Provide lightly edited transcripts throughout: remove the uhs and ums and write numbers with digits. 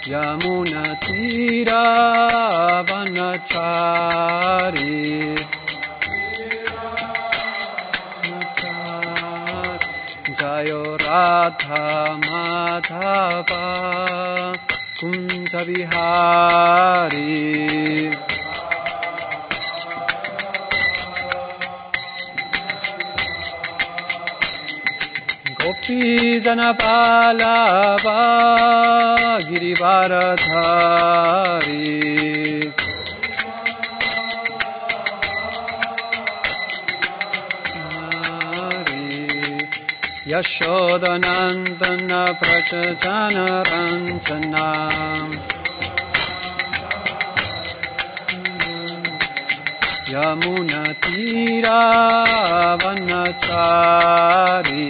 Yamuna Tira Vanachari Jayo Radha Madhava Kunja Vihari Gopi Janapalava Girivaradhari Yashodanandana Prajajana Ranjana Yamuna Tira Vanachari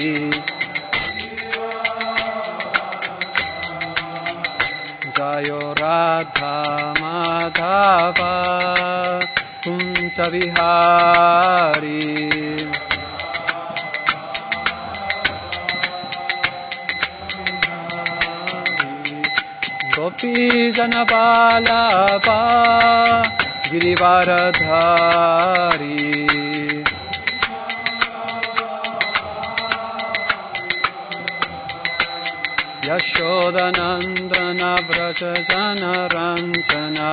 Jayo Radha Madhava Kunja Vihari Gopi Janapalava Girivaradhari Yashodanandana Vrajajana Ranjana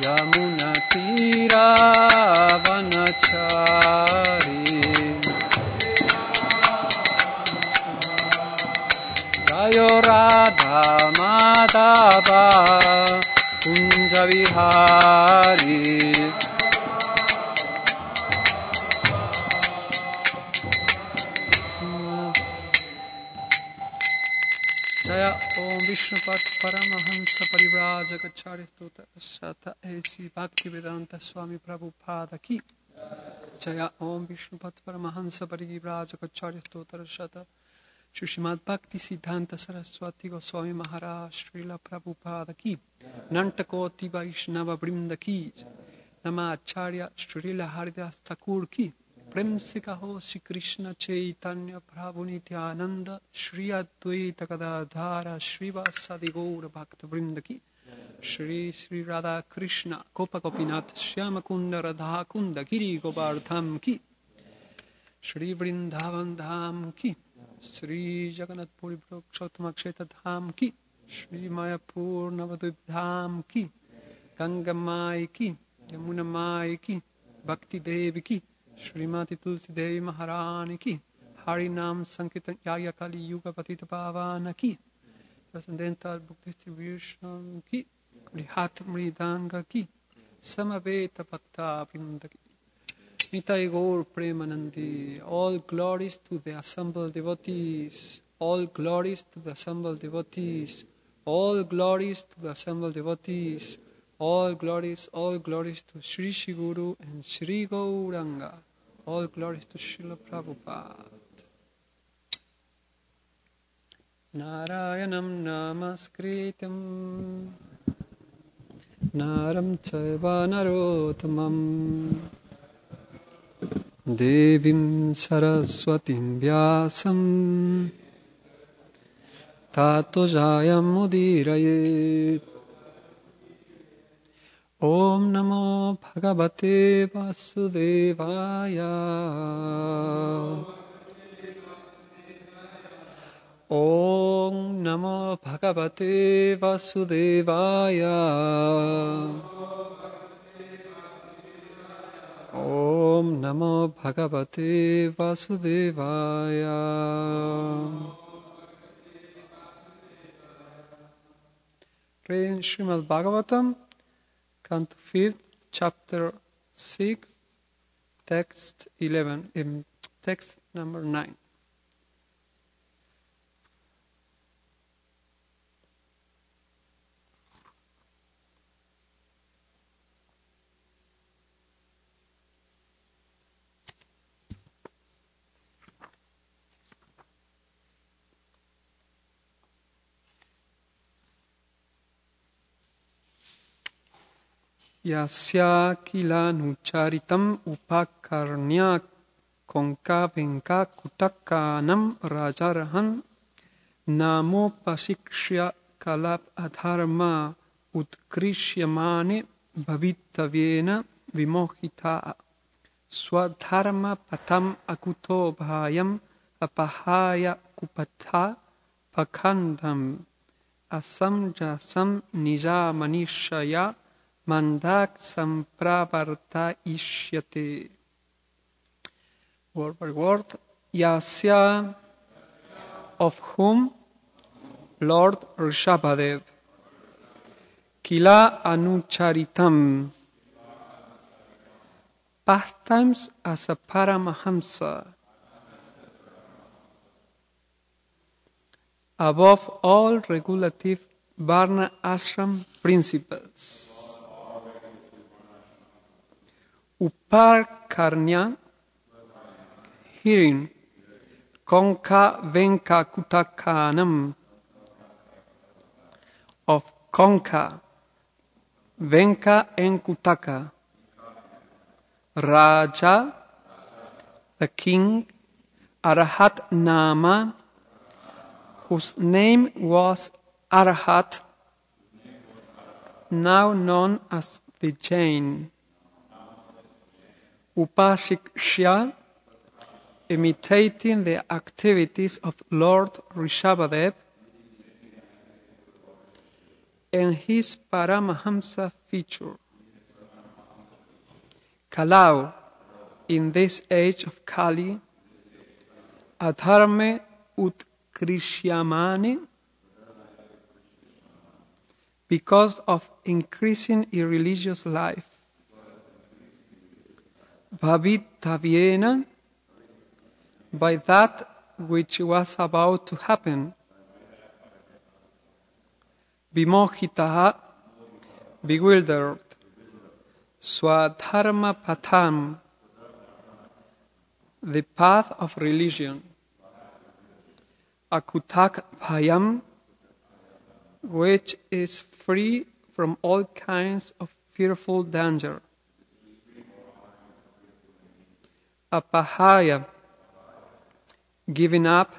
Yamuna Tira Vanachari Jayo Radha Madhava Kunja Vihari Jaya Om Vishnupat Paramahansa Parivrajagacharya Tota Sata Esi Bhaktivedanta Swami Prabhupada Ki Jaya Om Vishnupat Paramahansa Parivrajagacharya Tota Sata Srimad Bhakti Siddhanta Saraswati Goswami Maharaj Srila Prabhupada Ki Nantakoti Vaishnava Vrinda Ki Namacharya Srila Haridas Thakur Ki Prem se kaho Shri Krishna Chaitanya Prabhu Nityananda Shri Advaita Gadadhara Shri Vasadi Gaura Bhakta Vrinda Ki Shri Shri Radha Krishna Gopa Gopinath Shyama Kunda Radha Kunda Giri Govardham Ki Shri Vrindavan Dham Ki Shri Jagannath Puri Brokshottama Ksheta Dham Ki Shri Mayapur Navadvip Dham Ki Ganga Mai Ki Yamuna Mai Ki Bhakti Devi Ki Srimati Tulsi Devi Maharani Ki Harinam Sankirtan Yaya Kali Yuga Patita Pavana Ki Transcendental Book Distribution Ki Krihat Mridanga Ki Samaveta Bhakta Vrinda Ki Nitai Gaur Premanandi. All glories to the assembled devotees. All glories to the assembled devotees. All glories to the assembled devotees. All glories to Sri Shri Guru and Sri Gauranga. All glories to Srila Prabhupada. Narayanam Namaskritam Naram Chaiva Narottamam Devim Saraswatim Vyasam Tato Jayam Mudirayet. Om Namo Bhagavate Vasudevaya. Om Namo Bhagavate Vasudevaya. Om Namo Bhagavate Vasudevaya. Reading Srimad Bhagavatam, Canto 5, Chapter 6, Text 11, Text number 9. Yasya kilanucharitam upakarnya konka venka kutakanam rajarhan namo pasikshya kalap adharma utkrishyamane bhavittavyena vimohita swadharma patam akuto bhayam apahaya kupatha pakandam asamjasam nija manishaya mandak sampravarta ishyate. Word by word. Yasya, of whom Lord Rishabhadev, Kila Anucharitam, pastimes as a Paramahamsa, above all regulative Varna Ashram principles. Uparkarnya, hearing, Konka Venka Kutakanam, of Konka, Venka and Kutaka, Raja, the king, Arahat Nama, whose name was Arahat, now known as the Jain. Upashikshya, imitating the activities of Lord Rishabhadev and his Paramahamsa feature. Kalau, in this age of Kali, adharme utkrishyamane, because of increasing irreligious life. Bhavittavyena, by that which was about to happen. Vimohitaha, bewildered. Swadharma patham, the path of religion. Akutak bhayam, which is free from all kinds of fearful danger. Apahaya, giving up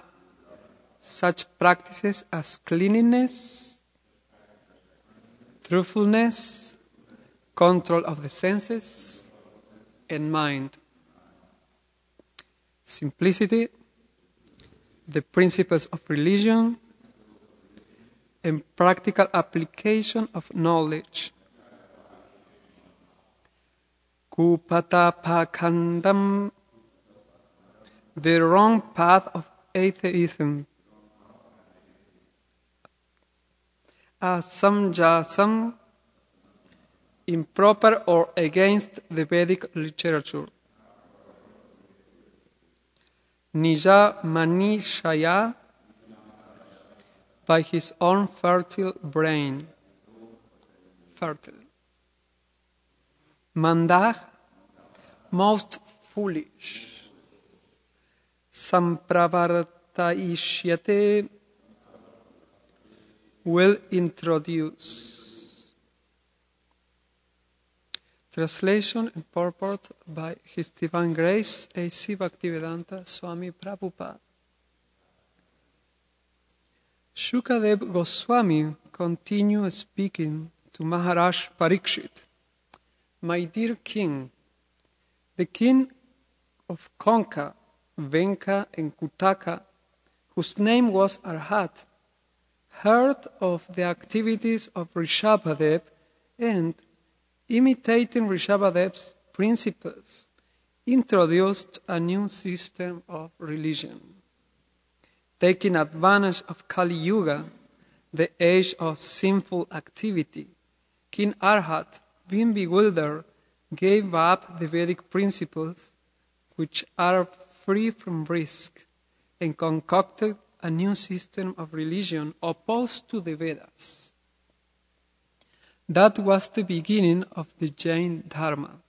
such practices as cleanliness, truthfulness, control of the senses, and mind. Simplicity, the principles of religion, and practical application of knowledge. Kupatapakandam, the wrong path of atheism. Asamjasam, improper or against the Vedic literature. Nija manishaya, by his own fertile brain. Fertile. Mandah, most foolish. Sampravarta ishyate, will introduce. Translation and purport by His Divine Grace A.C. Bhaktivedanta Swami Prabhupada. Shukadev Goswami continued speaking to Maharaj Parikshit. My dear king, the king of Konka, Venka and Kutaka, whose name was Arhat, heard of the activities of Rishabhadev and, imitating Rishabhadev's principles, introduced a new system of religion. Taking advantage of Kali Yuga, the age of sinful activity, King Arhat, being bewildered, gave up the Vedic principles, which are free from risk, and concocted a new system of religion opposed to the Vedas. That was the beginning of the Jain Dharma.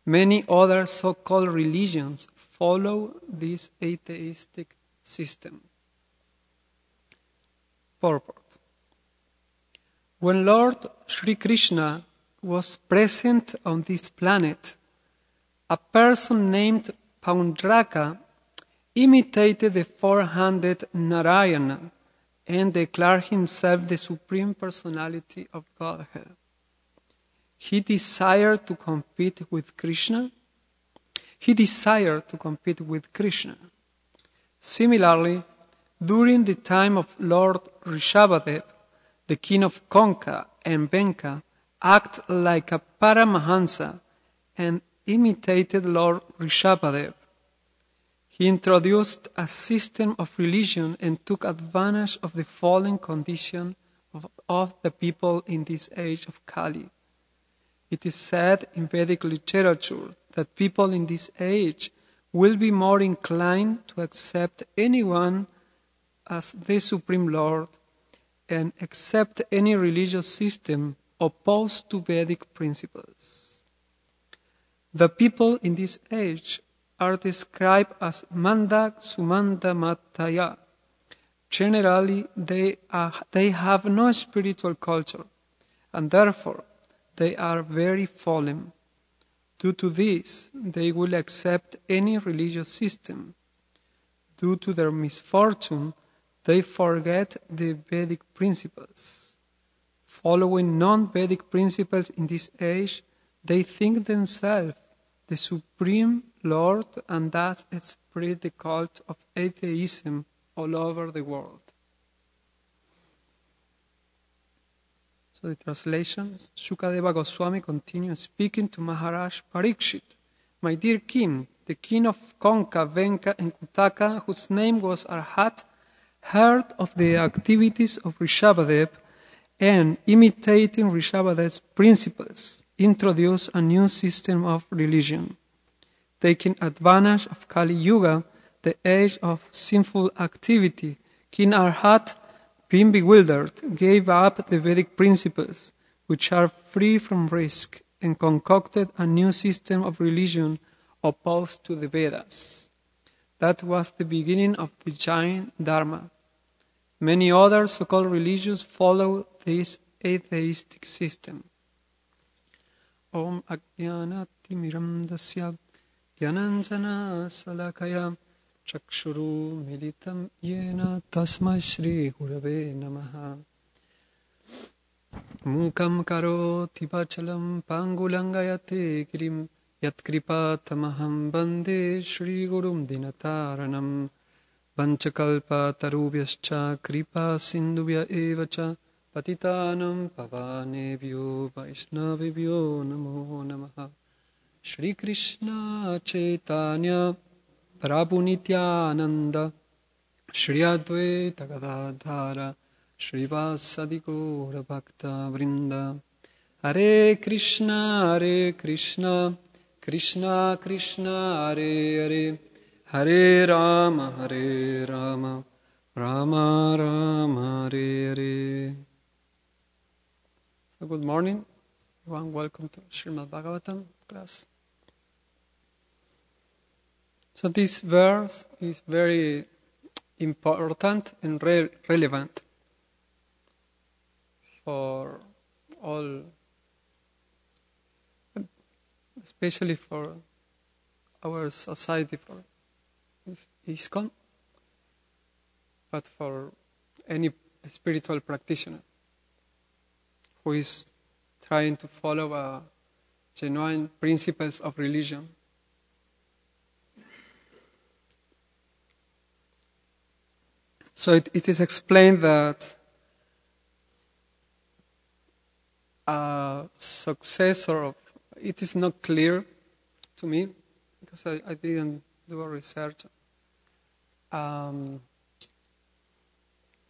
Many other so-called religions follow this atheistic system. Purport. When Lord Sri Krishna was present on this planet, a person named Paundraka imitated the four-handed Narayana and declared himself the Supreme Personality of Godhead. He desired to compete with Krishna. Similarly, during the time of Lord Rishabhadev, the king of Konka and Venka acted like a Paramahansa and imitated Lord Rishabhadev. He introduced a system of religion and took advantage of the fallen condition of the people in this age of Kali. It is said in Vedic literature that people in this age will be more inclined to accept anyone as the Supreme Lord and accept any religious system opposed to Vedic principles. The people in this age are described as Manda Sumanda Mataya. Generally, they have no spiritual culture, and therefore they are very fallen. Due to this, they will accept any religious system. Due to their misfortune, they forget the Vedic principles. Following non-Vedic principles in this age, they think themselves the Supreme Lord, and thus spread the cult of atheism all over the world. So the translation, Shukadeva Goswami continues speaking to Maharaj Parikshit. My dear king, the king of Konka, Venka and Kutaka, whose name was Arhat, heard of the activities of Rishabhadev and, imitating Rishabhadev's principles, introduced a new system of religion. Taking advantage of Kali Yuga, the age of sinful activity, King Arhat, being bewildered, gave up the Vedic principles, which are free from risk, and concocted a new system of religion opposed to the Vedas. That was the beginning of the Jain Dharma. Many other so-called religions follow this atheistic system. Om Ajnanati Miramdasya Gyananjana Salakaya Chakshuru Militam Yena Tasmai Shri Gurave Namaha Mukam Karoti Vachalam Pangulangayate Girim Yatkripatamaham Bande Shri Gurum Dinataranam Vanchakalpa Tarubhyascha Kripa Sindhubhya Evacha Patitanam Pavanebhyo Vaishnavibhyo Namo Namaha Shri Krishna Chaitanya Prabhu Nityananda Shri Advaita Gadadhara Shri Vasadi Gaura Bhakta Vrinda Hare Krishna Krishna Krishna Hare Hare Hare Rama Rama Rama Hare Hare. So good morning, everyone. Welcome to Srimad Bhagavatam class. So this verse is very important and relevant for all, especially for our society, for ISKCON, but for any spiritual practitioner who is trying to follow genuine principles of religion. So it is explained that a successor of, it is not clear to me because I didn't do a research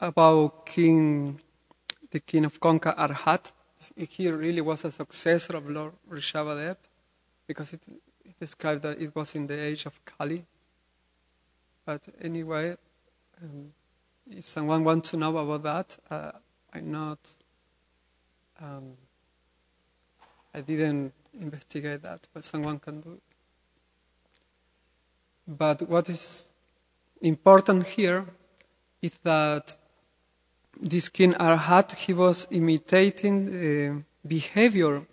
about the king of Konka Arhat. He really was a successor of Lord Rishabhadev because it described that it was in the age of Kali. But anyway, if someone wants to know about that, I didn't investigate that, but someone can do it. But what is important here is that this King Arhat, he was imitating the behavior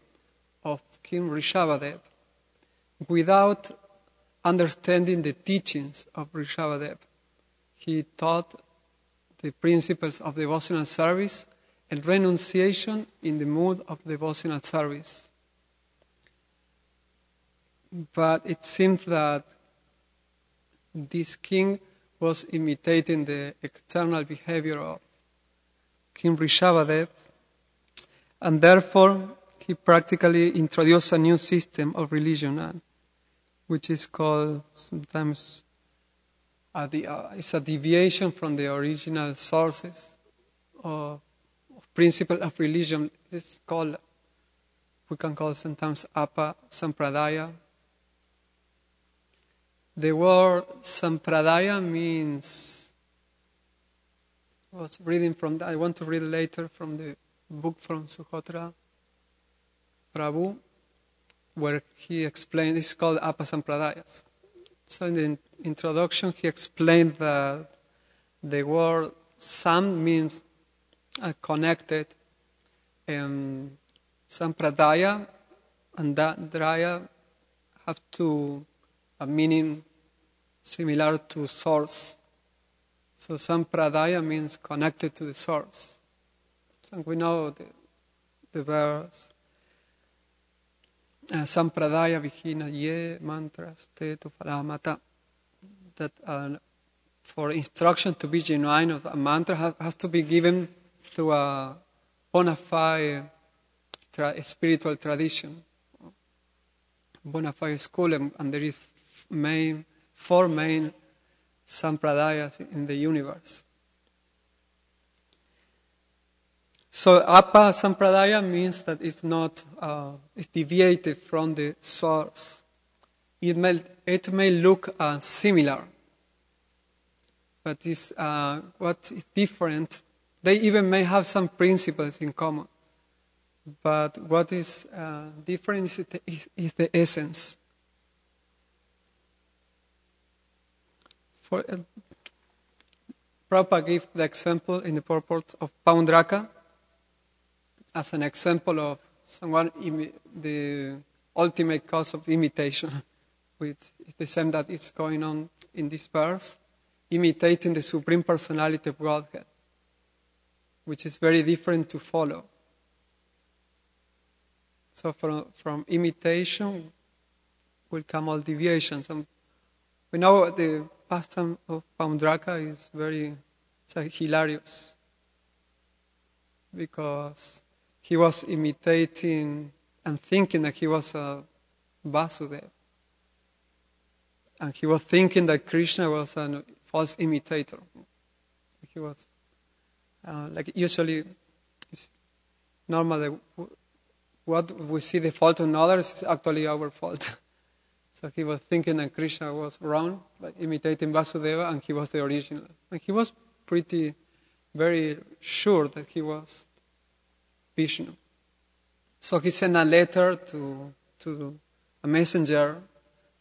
of King Rishabhadev without understanding the teachings of Rishabhadev. He taught the principles of devotional service and renunciation in the mood of devotional service. But it seems that this king was imitating the external behavior of King Rishabhadev, and therefore he practically introduced a new system of religion, which is called sometimes it's a deviation from the original sources of principle of religion. It's called, we can call sometimes Apa Sampradaya. The word Sampradaya means, I was reading from I want to read later from the book from Suhotra Prabhu, where he explained, it's called Apa Sampradayas. So in the introduction, he explained that the word Sam means connected, and Sampradaya and Draya have a meaning similar to source. So Sampradaya means connected to the source. So we know the verse. Sampradaya vihina ye mantras te tu paramata. That for instruction to be genuine, of a mantra has to be given through a bona fide spiritual tradition, bona fide school, and there is four main sampradayas in the universe. So Apa Sampradaya means that it's not it's deviated from the source. It may look similar, but what is different. They even may have some principles in common, but what is different is the essence. Prabhupada gave the example in the purport of Paundraka as an example of someone, the ultimate cause of imitation, which is the same that is going on in this verse, imitating the Supreme Personality of Godhead, which is very different to follow. So from imitation will come all deviations. We know the pastime of Paundraka is very hilarious, because he was imitating and thinking that he was a Vasudeva. And he was thinking that Krishna was a false imitator. He was, usually, it's normal that what we see the fault in others is actually our fault. So he was thinking that Krishna was wrong, by imitating Vasudeva, and he was the original. And he was very sure that he was Vishnu. So he sent a letter to a messenger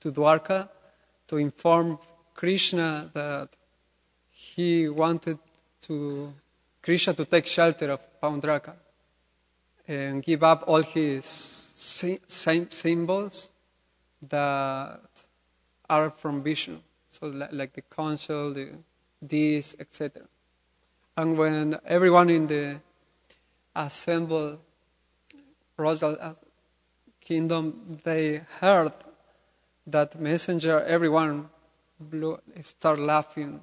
to Dwarka to inform Krishna that he wanted Krishna to take shelter of Paundraka and give up all his symbols that are from Vishnu. So like the council, this, etc. And when everyone in the assembled royal kingdom, they heard that messenger, everyone started laughing,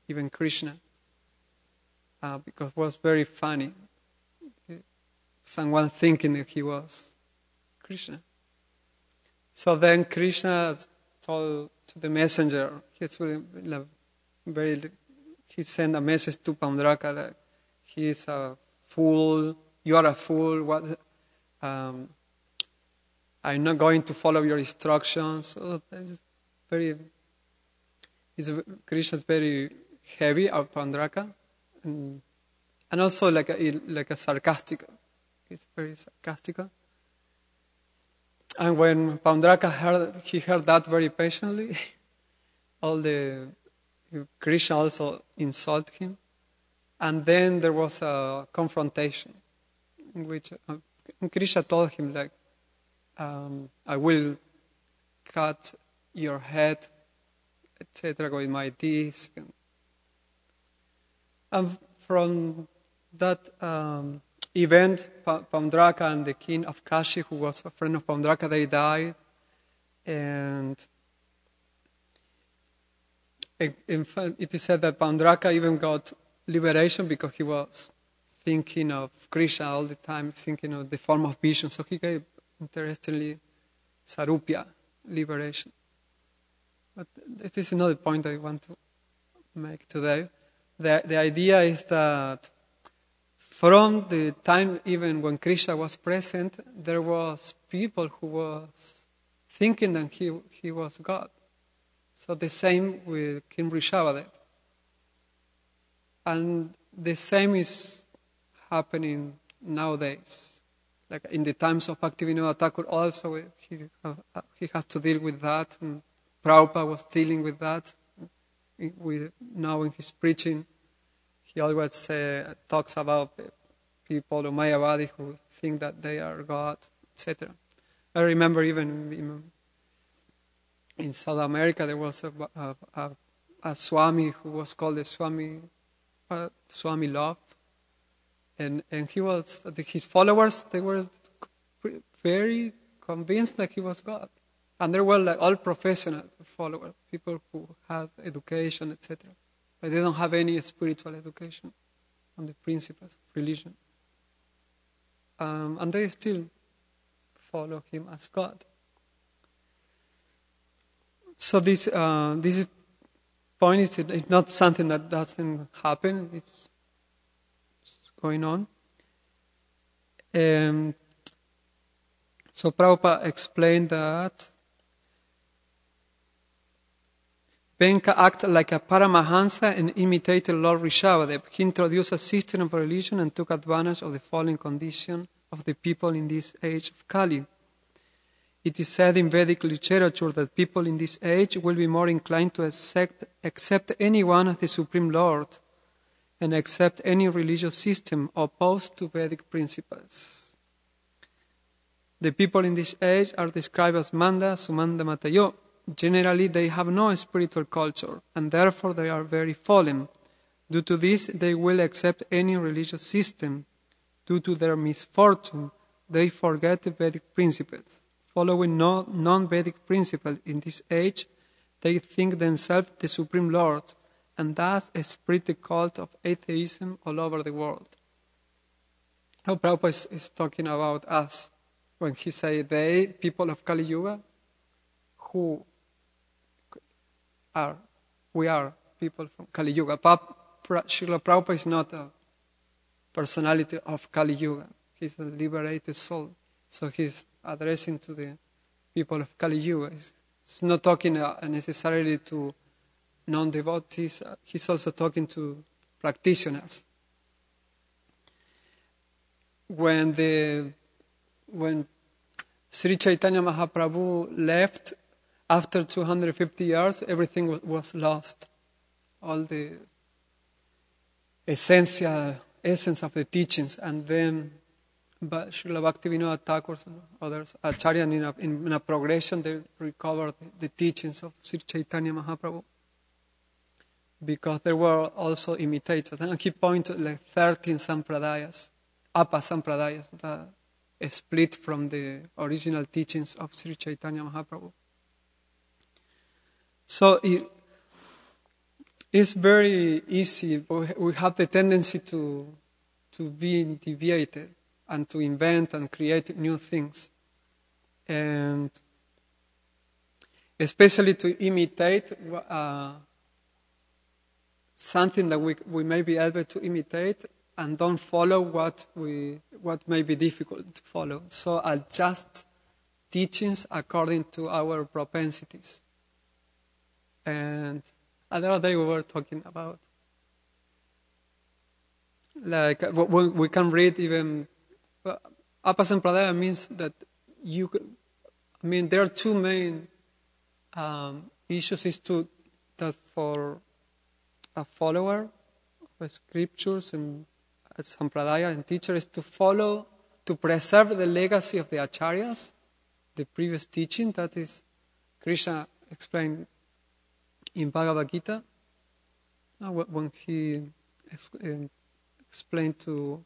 even Krishna, because it was very funny. Someone thinking that he was Krishna. So then Krishna told to the messenger, he sent a message to Paundraka, like, he is a fool, you are a fool, I'm not going to follow your instructions. So Krishna is very heavy of Paundraka, and also like a sarcastic. He's very sarcastic. And when Paundraka heard that very patiently. Krishna also insulted him. And then there was a confrontation, in which Krishna told him, I will cut your head, etc., with my disc. And from that event, Paundraka and the king of Kashi, who was a friend of Paundraka, they died. And in fact, it is said that Paundraka even got liberation because he was thinking of Krishna all the time, thinking of the form of vision. So he gave, interestingly, Sarupya liberation. But it is another point I want to make today. The idea is that from the time even when Krishna was present, there was people who was thinking that he was God. So the same with King Rishabhadev. And the same is happening nowadays. Like in the times of Bhaktivinoda Thakur also, he had to deal with that. And Prabhupada was dealing with that. Now in his preaching, he always talks about people of Mayavadi who think that they are God, etc. I remember even in South America there was a Swami who was called the Swami Love, and he was, his followers, they were very convinced that he was God. And there were like all professional followers, people who had education, etc. But they don't have any spiritual education on the principles of religion. And they still follow him as God. So this point is not something that doesn't happen. It's going on. So Prabhupada explained that Venka acted like a Paramahansa and imitated Lord Rishabhadev. He introduced a system of religion and took advantage of the fallen condition of the people in this age of Kali. It is said in Vedic literature that people in this age will be more inclined to accept anyone as the Supreme Lord and accept any religious system opposed to Vedic principles. The people in this age are described as Manda, Sumanda, Matayo. Generally, they have no spiritual culture, and therefore they are very fallen. Due to this, they will accept any religious system. Due to their misfortune, they forget the Vedic principles. Following non-Vedic principles in this age, they think themselves the Supreme Lord, and thus spread the cult of atheism all over the world. Now Prabhupada is talking about us when he says they, people of Kali Yuga, who we are people from Kali Yuga. Srila Prabhupada is not a personality of Kali Yuga. He's a liberated soul. So he's addressing to the people of Kali Yuga. He's not talking necessarily to non-devotees. He's also talking to practitioners. When Sri Chaitanya Mahaprabhu left, after 250 years, everything was lost. All the essence of the teachings. And then Srila Bhaktivinoda Thakur and others, Acharya, in a progression, they recovered the teachings of Sri Chaitanya Mahaprabhu. Because there were also imitators. And he pointed like 13 sampradayas, Apa sampradayas, that split from the original teachings of Sri Chaitanya Mahaprabhu. So it's very easy. We have the tendency to be deviated and to invent and create new things. And especially to imitate something that we may be able to imitate and don't follow what may be difficult to follow. So adjust teachings according to our propensities. And the other day we were talking about, like, we can read even, Apa Sampradaya means that there are two main issues. Is that for a follower of scriptures and Sampradaya and teacher is to follow, to preserve the legacy of the Acharyas, the previous teaching, that is Krishna explained in Bhagavad Gita, when he explained to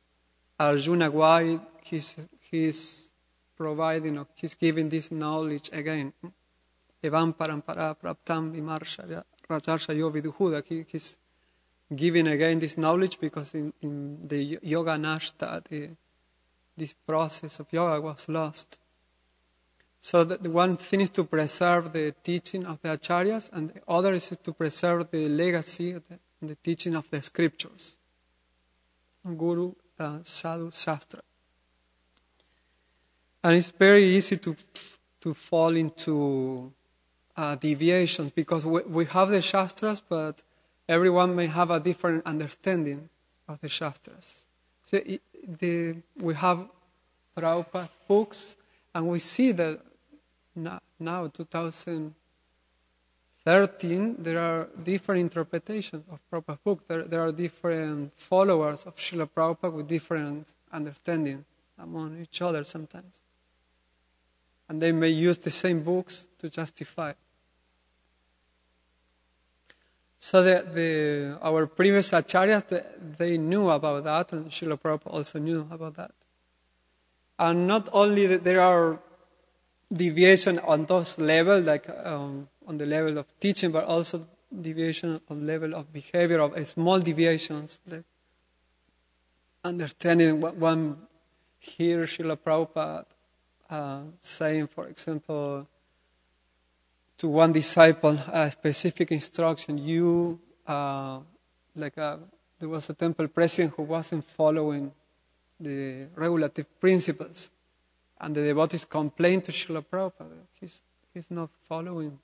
Arjuna why he's providing, or he's giving this knowledge again. Evam parampara praptam vimarsha rajarshayo viduhuda. He's giving again this knowledge because in the yoga nashta, this process of yoga was lost. So the one thing is to preserve the teaching of the acharyas, and the other is to preserve the legacy of the teaching of the scriptures. Guru, Sadhu, Shastra. And it's very easy to fall into deviations, because we have the Shastras, but everyone may have a different understanding of the Shastras. So we have Prabhupada books, and we see that now 2013, there are different interpretations of Prabhupada's book. There are different followers of Srila Prabhupada with different understanding among each other sometimes. And they may use the same books to justify. So our previous acharyas, they knew about that, and Srila Prabhupada also knew about that. And not only that there are deviation on those levels, like on the level of teaching, but also deviation on level of behavior, of small deviations. Like understanding what one hears Srila Prabhupada saying, for example, to one disciple, a specific instruction. There was a temple president who wasn't following the regulative principles, and the devotees complained to Srila Prabhupada. He's not following,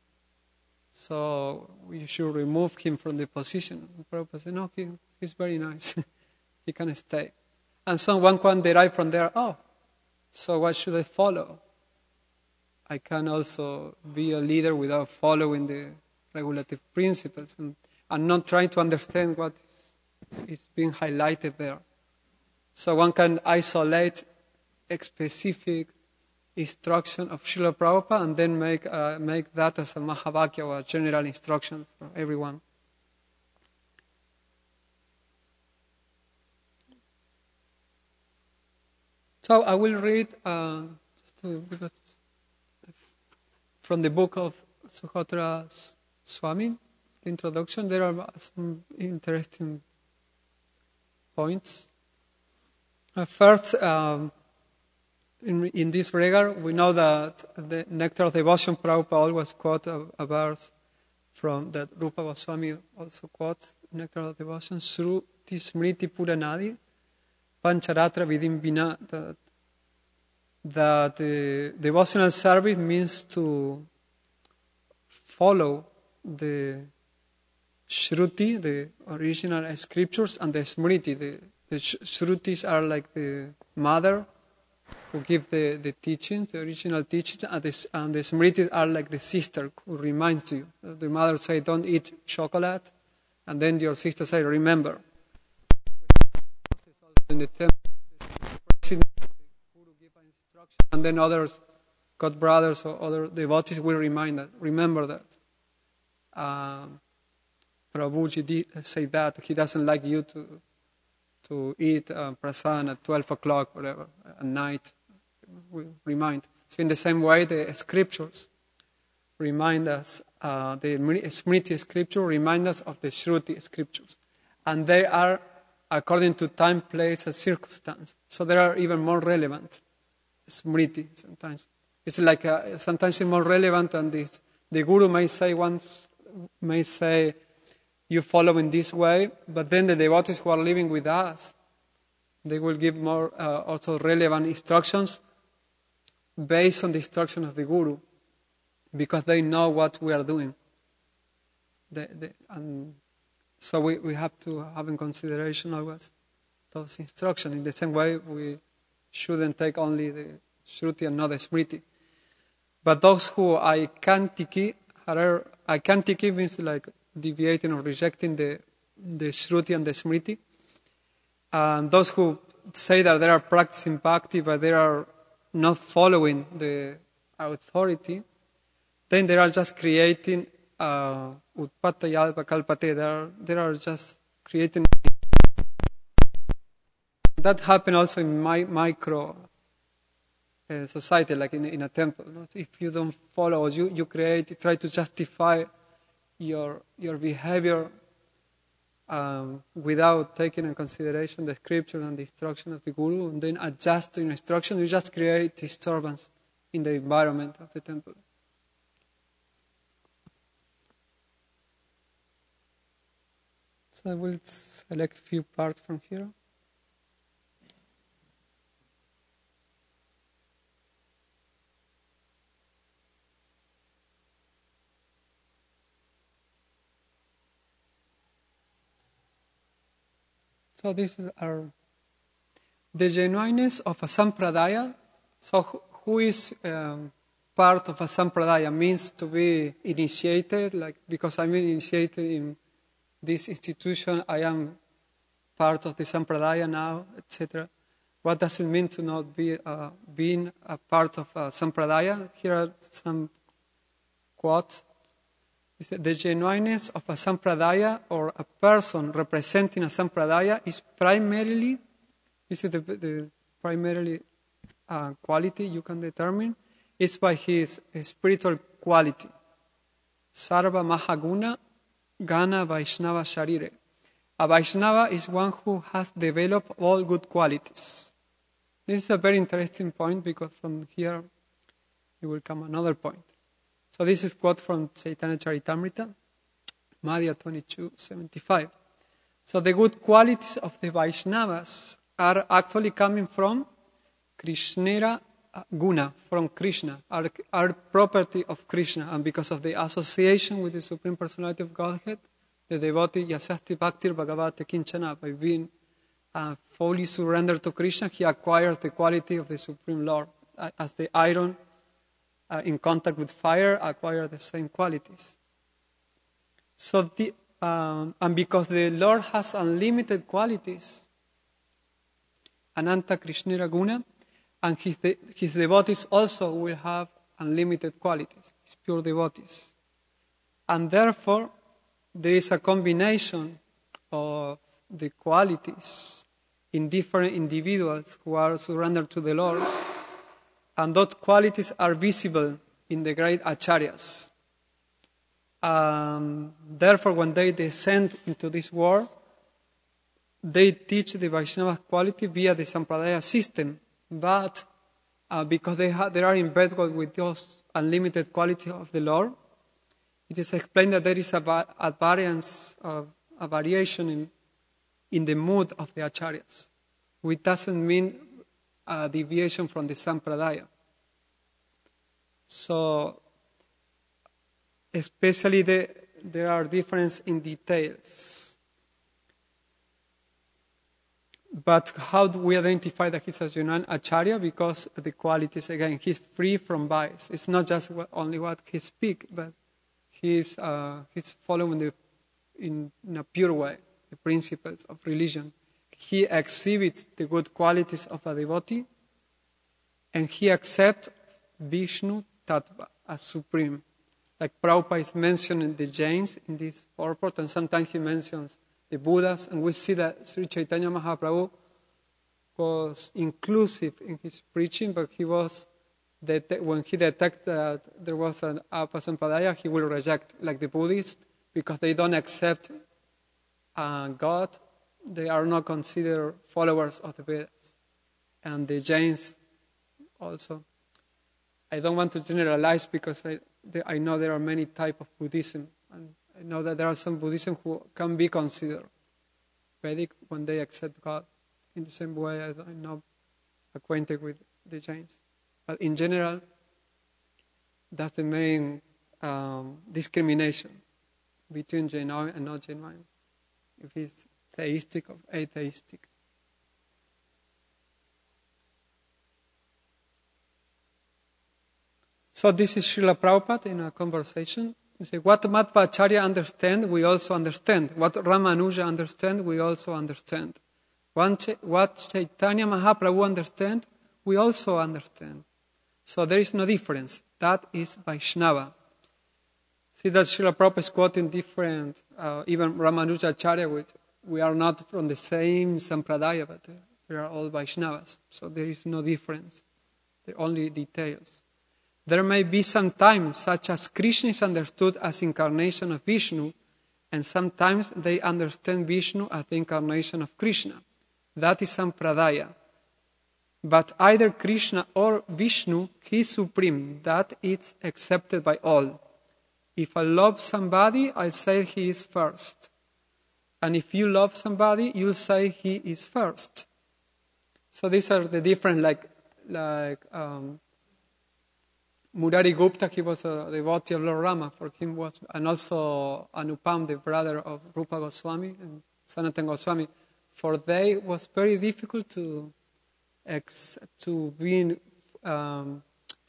so we should remove him from the position. And Prabhupada said, no, he's very nice. He can stay. And someone can derive from there, so what should I follow? I can also be a leader without following the regulative principles and not trying to understand what is being highlighted there. So one can isolate a specific instruction of Srila Prabhupada and then make that as a Mahavakya, or a general instruction for everyone. So I will read from the book of Suhotra Swami, the introduction. There are some interesting points. First, in this regard, we know that the Nectar of Devotion, Prabhupada always quotes a verse from that Rupa Goswami also quotes, Nectar of Devotion, Shruti Smriti Puranadi, Pancharatra Vidim Vina, that the devotional service means to follow the Shruti, the original scriptures, and the Smriti. The Shrutis are like the mother who give the teachings, the original teachings, and the Smritis are like the sister who reminds you. The mother says, don't eat chocolate, and then your sister says, remember. In the temple, the Guru gives instruction, and then others, God brothers or other devotees will remind that. Remember that. Prabhuji did say that. He doesn't like you to eat prasadam at 12 o'clock, whatever, at night. We remind. So in the same way, the scriptures remind us, the Smriti scripture remind us of the Shruti scriptures. And they are according to time, place, and circumstance. So they are even more relevant. Smriti sometimes. It's like sometimes it's more relevant than this. The Guru may say, you follow in this way, but then the devotees who are living with us, they will give more also relevant instructions based on the instruction of the Guru, because they know what we are doing. And so we have to have in consideration always those instructions. In the same way, we shouldn't take only the Shruti and not the Smriti. But those who aikantiki means like deviating or rejecting the Shruti and the Smriti. And those who say that they are practicing bhakti, but they are not following the authority, then they are just creating Utpattayalpa Kalpate. They are just creating. That happened also in micro society, like in a temple. If you don't follow, you create, try to justify your behavior without taking in consideration the scripture and the instruction of the guru, and then adjust to your instruction, you just create disturbance in the environment of the temple. So I will select a few parts from here. So this is the genuineness of a sampradaya. So who is part of a sampradaya means to be initiated, like because I'm initiated in this institution, I am part of the sampradaya now, etc. What does it mean to not be being a part of a sampradaya? Here are some quotes. The genuineness of a sampradaya or a person representing a sampradaya is primarily, this is the primarily quality you can determine, is by his spiritual quality. Sarva Mahaguna Gana Vaishnava Sharire. A Vaishnava is one who has developed all good qualities. This is a very interesting point because from here it will come another point. So this is quote from Chaitanya Charitamrita, Madhya 22:75. So the good qualities of the Vaishnavas are actually coming from Krishnera Guna, from Krishna, are property of Krishna, and because of the association with the Supreme Personality of Godhead, the devotee Yasasti Bhaktir Bhagavate Kinchana, by being fully surrendered to Krishna, he acquires the quality of the Supreme Lord, as the iron in contact with fire acquire the same qualities. So and because the Lord has unlimited qualities, Ananta Krishnera Guna, and his devotees also will have unlimited qualities, his pure devotees. And therefore, there is a combination of the qualities in different individuals who are surrendered to the Lord, and those qualities are visible in the great acharyas. Therefore, when they descend into this world, they teach the Vaishnava quality via the Sampradaya system. But because they are embedded with those unlimited qualities of the Lord, it is explained that there is a variation in the mood of the acharyas, which doesn't mean a deviation from the Sampradaya. So, especially there are differences in details. But how do we identify that he's a genuine acharya? Because the qualities, again, he's free from bias. It's not just only what he speaks, but he's following in a pure way the principles of religion. He exhibits the good qualities of a devotee, and he accepts Vishnu Tattva as supreme. Like Prabhupada is mentioning the Jains in this purport, and sometimes he mentions the Buddhas, and we see that Sri Chaitanya Mahaprabhu was inclusive in his preaching, but he was, when he detected that there was an Apasampadaya, he will reject, like the Buddhists, because they don't accept God. They are not considered followers of the Vedas. And the Jains also. I don't want to generalize because I know there are many types of Buddhism, and I know that there are some Buddhism who can be considered Vedic when they accept God. In the same way as I'm not acquainted with the Jains. But in general, that's the main discrimination between genuine and not genuine. If it's theistic or atheistic. So this is Srila Prabhupada in a conversation. He said, what Madhvacharya understand, we also understand. What Ramanuja understand, we also understand. What Chaitanya Mahaprabhu understand, we also understand. So there is no difference. That is Vaishnava. See that Srila Prabhupada is quoting different, even Ramanujacharya, which we are not from the same Sampradaya, but we are all Vaishnavas. So there is no difference. They're only details. There may be some times, such as Krishna is understood as incarnation of Vishnu, and sometimes they understand Vishnu as the incarnation of Krishna. That is Sampradaya. But either Krishna or Vishnu, he is supreme. That is accepted by all. If I love somebody, I say he is first. And if you love somebody, you'll say he is first. So these are the different, Murari Gupta, he was a devotee of Lord Rama. For him was, and also Anupam, the brother of Rupa Goswami and Sanatana Goswami. For they was very difficult to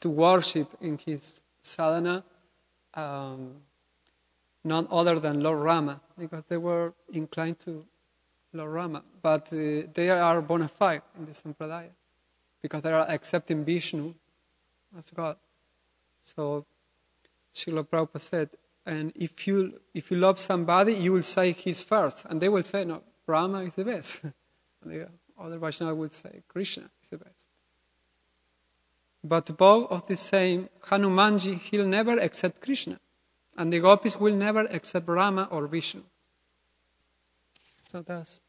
worship in his sadhana, none other than Lord Rama, because they were inclined to Lord Rama. But they are bona fide in the Sampradaya, because they are accepting Vishnu as God. So Srila Prabhupada said, and if you love somebody, you will say he's first. And they will say, no, Rama is the best. The other Vaishnava would say, Krishna is the best. But both of the same, Hanumanji, he'll never accept Krishna. And the gopis will never accept Rama or Vishnu. So that's...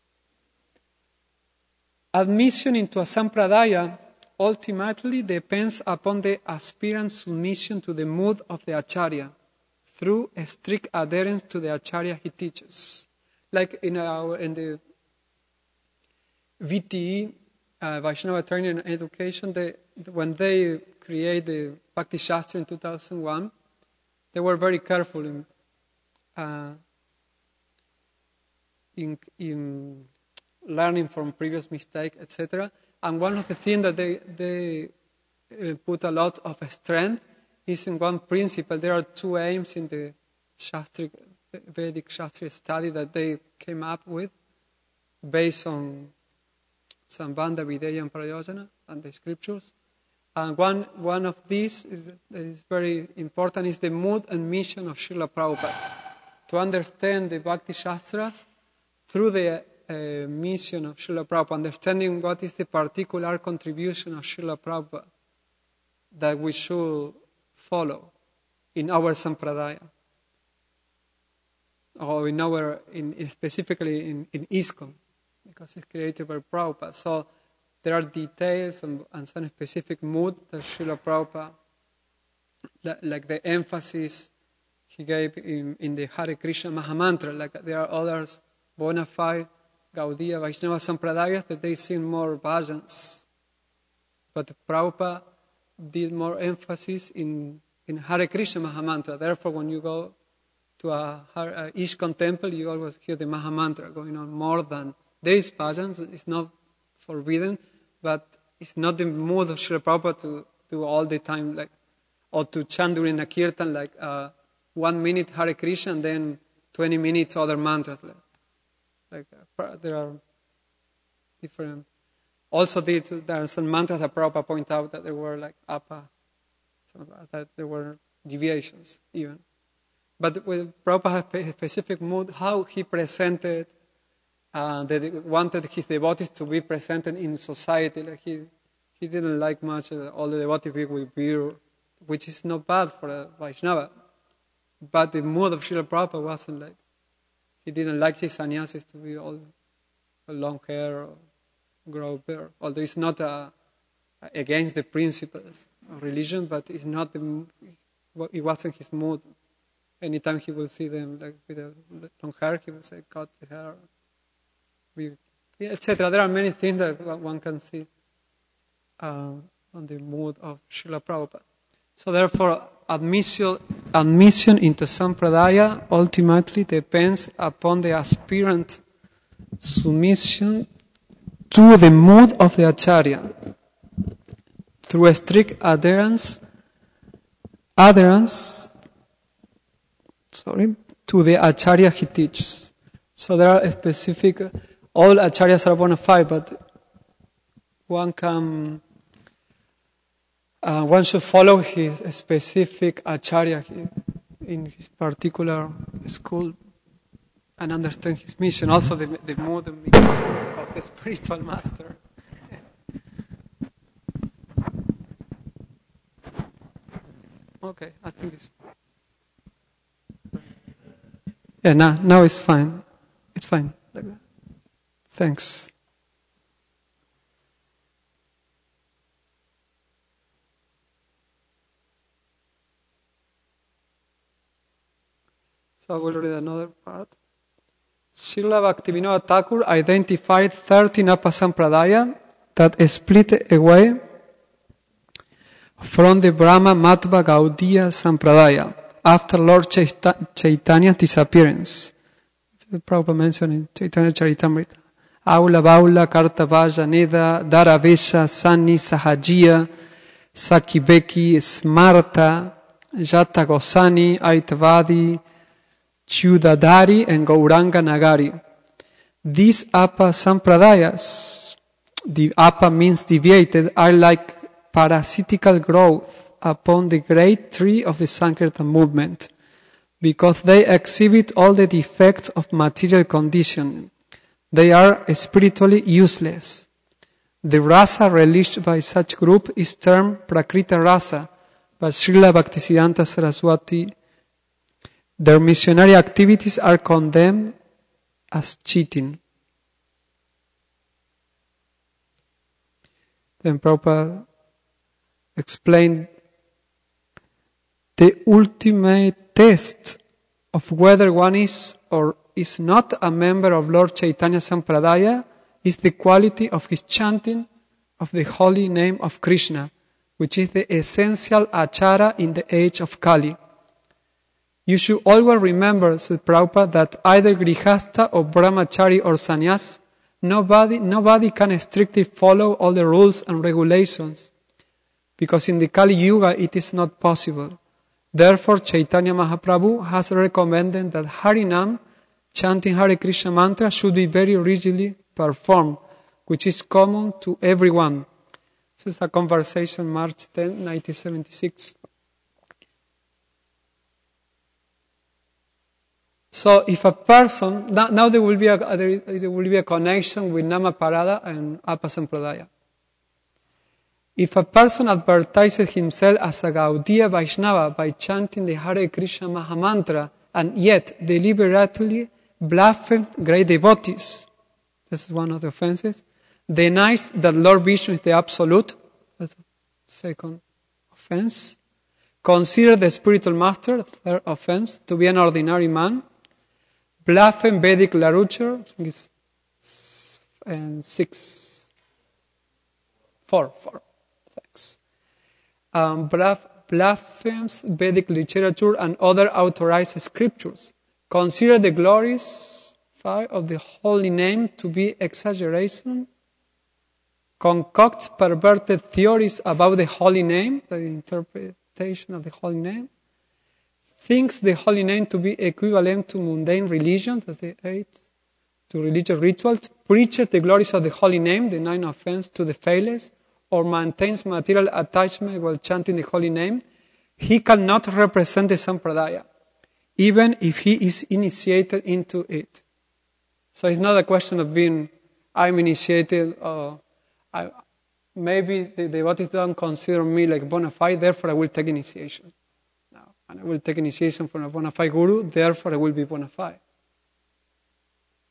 Admission into a Sampradaya ultimately depends upon the aspirant's submission to the mood of the Acharya through a strict adherence to the Acharya he teaches. Like in the VTE, Vaishnava Training and Education, when they created the Bhakti Shastra in 2001, they were very careful in learning from previous mistakes, etc. And one of the things that they put a lot of strength is in one principle. There are two aims in the Vedic Shastri study that they came up with based on Sambandha, Videya and Prayojana and the scriptures. And one of these that is very important is the mood and mission of Srila Prabhupada. To understand the Bhakti Shastras through the mission of Srila Prabhupada, understanding what is the particular contribution of Srila Prabhupada that we should follow in our Sampradaya, or specifically in ISKCON, because it's created by Prabhupada. So there are details and some specific mood that Srila Prabhupada, like the emphasis he gave in the Hare Krishna Mahamantra, like there are others, bona fide, Gaudiya, Vaishnava Sampradayas, that they sing more bhajans. But Prabhupada did more emphasis in Hare Krishna Mahamantra. Therefore, when you go to a ISKCON temple, you always hear the Mahamantra going on more than... There is bhajans, it's not forbidden, but it's not the mood of Srila Prabhupada to do all the time, or to chant during a kirtan, 1 minute Hare Krishna and then 20 minutes other mantras. There are different... Also, there are some mantras that Prabhupada point out that there were that there were deviations even. But with Prabhupada had a specific mood, how he presented, that wanted his devotees to be presented in society. He didn't like much all the devotees with beard, which is not bad for a Vaishnava. But the mood of Srila Prabhupada wasn't like... He didn't like his sannyasis to be all long hair or grow beard. Although it's not against the principles of religion, but it's not it wasn't his mood. Anytime he would see them with a long hair, he would say, cut the hair, etc. There are many things that one can see on the mood of Srila Prabhupada. So therefore, admission into Sampradaya ultimately depends upon the aspirant submission to the mood of the Acharya through a strict adherence to the Acharya he teaches. So there are specific... All Acharyas are bona fide, but one should follow his specific Acharya in his particular school and understand his mission, also the modern mission of the spiritual master. Okay, I think it's... Yeah, now it's fine. It's fine. Like that. Thanks. So I will read another part. Srila Bhaktivinoda Thakur identified 13 Apasampradaya that split away from the Brahma Madhva Gaudiya Sampradaya after Lord Chaitanya's disappearance. Prabhupada mentioned in Chaitanya Charitamrita. Aula Baula Kartavaja Neda Dharavesha Sani Sahajiya Sakibeki Smarta Jata Gosani Aitavadi Chudadari and Gauranga Nagari. These Apa Sampradayas, the Apa means deviated, are like parasitical growth upon the great tree of the Sankirtan movement, because they exhibit all the defects of material condition. They are spiritually useless. The rasa released by such group is termed Prakrita rasa by Srila Bhaktisiddhanta Saraswati. Their missionary activities are condemned as cheating. Then Prabhupada explained the ultimate test of whether one is or is not a member of Lord Chaitanya Sampradaya is the quality of his chanting of the holy name of Krishna, which is the essential achara in the age of Kali. You should always remember, said Prabhupada, that either Grihastha or Brahmachari or Sannyas, nobody can strictly follow all the rules and regulations, because in the Kali Yuga it is not possible. Therefore, Chaitanya Mahaprabhu has recommended that Harinam, chanting Hare Krishna mantra, should be very rigidly performed, which is common to everyone. This is a conversation March 10, 1976. So if a person, now there will be a connection with Namaparada and Apasampradaya. If a person advertises himself as a Gaudiya Vaishnava by chanting the Hare Krishna Mahamantra and yet deliberately blasphemes great devotees, this is one of the offenses, denies that Lord Vishnu is the Absolute, that's the second offense, consider the spiritual master, third offense, to be an ordinary man, blaspheme Vedic literature, I think it's 4. Thanks. Blasphemes Vedic literature and other authorized scriptures. Consider the glories of the holy name to be exaggeration. Concocts perverted theories about the holy name, the interpretation of the holy name. Thinks the holy name to be equivalent to mundane religion, that's the 8, to religious rituals, preaches the glories of the holy name, the 9 offense, to the faithless, or maintains material attachment while chanting the holy name, he cannot represent the Sampradaya, even if he is initiated into it. So it's not a question of being, I'm initiated, or maybe the devotees don't consider me like bona fide, therefore I will take initiation. And I will take initiation from a bona fide guru, therefore I will be bona fide.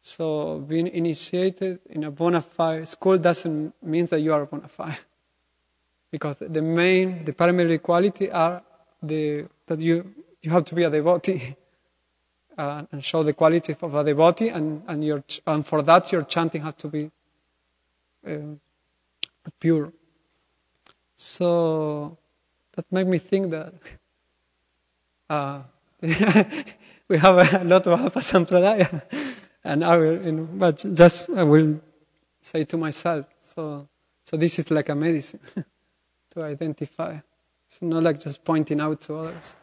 So being initiated in a bona fide school doesn't mean that you are bona fide. Because the primary quality are that you have to be a devotee and show the quality of a devotee, and for that your chanting has to be pure. So that made me think that we have a lot of Apasampradaya, and I will say to myself, so this is like a medicine to identify. It's not like just pointing out to others.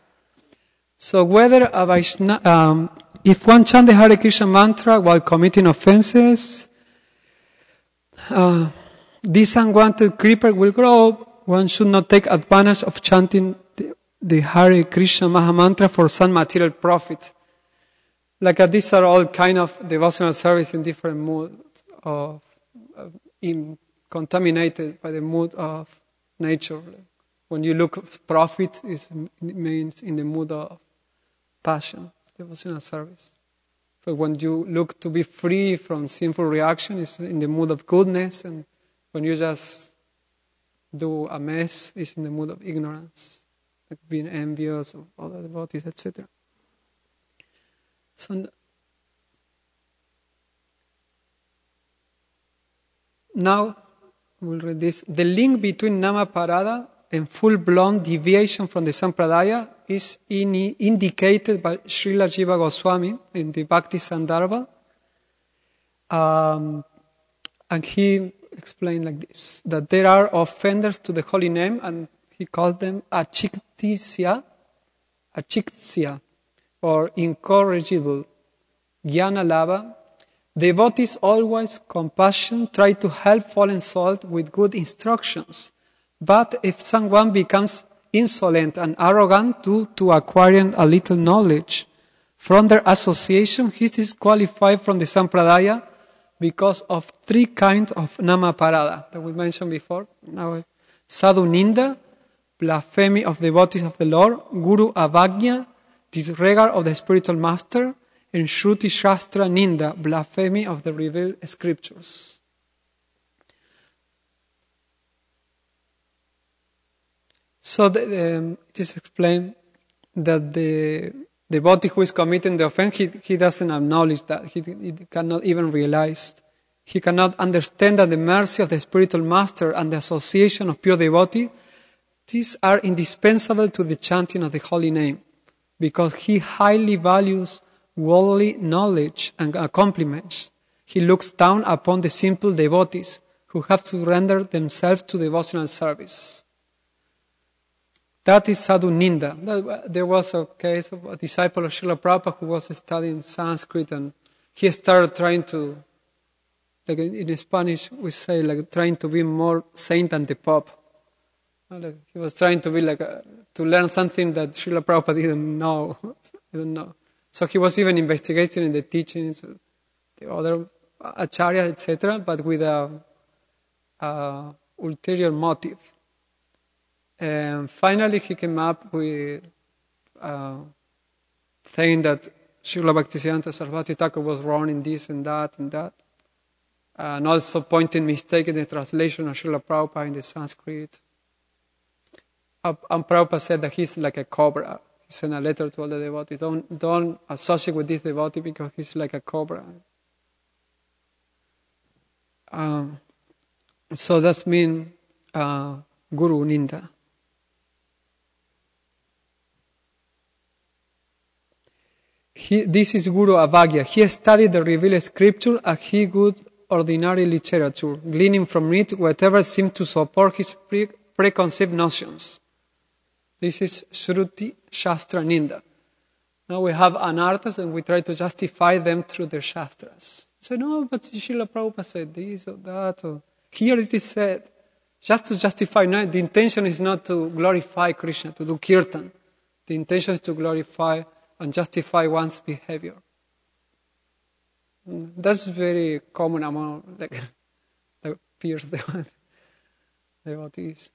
So whether a Vaishnava, if one chants the Hare Krishna mantra while committing offenses, this unwanted creeper will grow. One should not take advantage of chanting the Hare Krishna Maha Mantra for some material profit. Like these are all kind of devotional service in different moods of contaminated by the mood of nature. When you look at profit, it means in the mood of passion, devotional service. But when you look to be free from sinful reaction, it's in the mood of goodness, and when you just do a mess, it's in the mood of ignorance, like being envious of other devotees, etc. So now we'll read this. The link between Namaparada and full-blown deviation from the Sampradaya is indicated by Srila Jiva Goswami in the Bhakti Sandarbha. And he explained like this, that there are offenders to the holy name, and he called them achiktya, or incorrigible. Jnana lava. Devotees always compassion, try to help fallen souls with good instructions. But if someone becomes insolent and arrogant due to acquiring a little knowledge from their association, he is disqualified from the Sampradaya because of three kinds of Namaparada that we mentioned before. Now, Sadhu Ninda, blasphemy of devotees of the Lord, Guru Avagya, disregard of the spiritual master, and Shruti Shastra Ninda, blasphemy of the revealed scriptures. So it is explained that the devotee who is committing the offense, he doesn't acknowledge that. He cannot even realize. He cannot understand that the mercy of the spiritual master and the association of pure devotee, these are indispensable to the chanting of the holy name, because he highly values worldly knowledge and accomplishments. He looks down upon the simple devotees who have to render themselves to devotional service. That is Sadhu Ninda. There was a case of a disciple of Srila Prabhupada who was studying Sanskrit, and he started trying to, like in Spanish we say, like trying to be more saint than the Pope. Like he was trying to be to learn something that Srila Prabhupada didn't know. So he was even investigating in the teachings of the other acharyas, etc., but with a ulterior motive. And finally he came up with saying that Srila Bhaktisiddhanta Saraswati Thakur was wrong in this and that, and also pointing mistake in the translation of Srila Prabhupada in the Sanskrit. And Prabhupada said that he's like a cobra. He sent a letter to all the devotees, don't associate with this devotee because he's like a cobra. So that's mean Guru Ninda. This is Guru Avagya. He studied the revealed scripture and he good ordinary literature, gleaning from it whatever seemed to support his preconceived notions. This is Shruti Shastra Ninda. Now we have anarthas and we try to justify them through their shastras. So no, but Srila Prabhupada said this or that. Or here it is said, just to justify. No, the intention is not to glorify Krishna, to do kirtan. The intention is to glorify and justify one's behavior. That's very common among peers devotees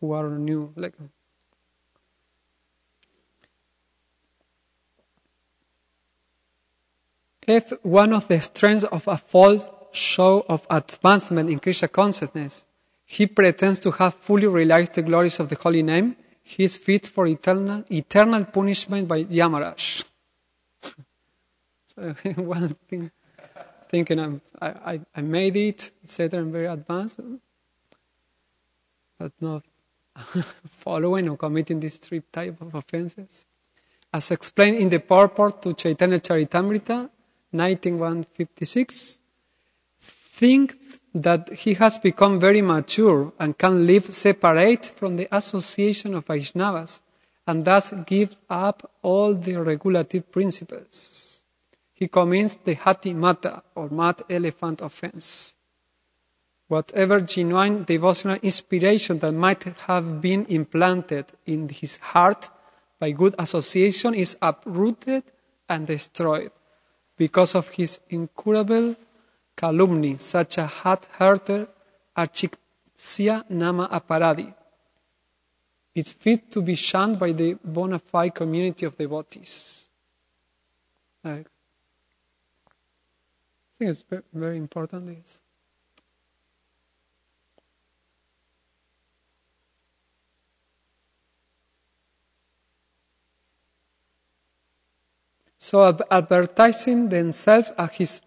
who are new. If one of the strengths of a false show of advancement in Krishna consciousness, he pretends to have fully realized the glories of the holy name, he is fit for eternal punishment by Yamaraj. So one thing, thinking I made it, etc., I'm very advanced, but not following or committing these three types of offenses. As explained in the purport to Chaitanya Charitamrita, 19:156, thinks that he has become very mature and can live separate from the association of Vaishnavas and thus give up all the regulative principles. He commits the Hati Mata or mad elephant offense. Whatever genuine devotional inspiration that might have been implanted in his heart by good association is uprooted and destroyed because of his incurable calumny, such a hot-hearted ISKCON nama aparadi. It's fit to be shunned by the bona fide community of devotees. I think it's very, very important, this. So advertising themselves as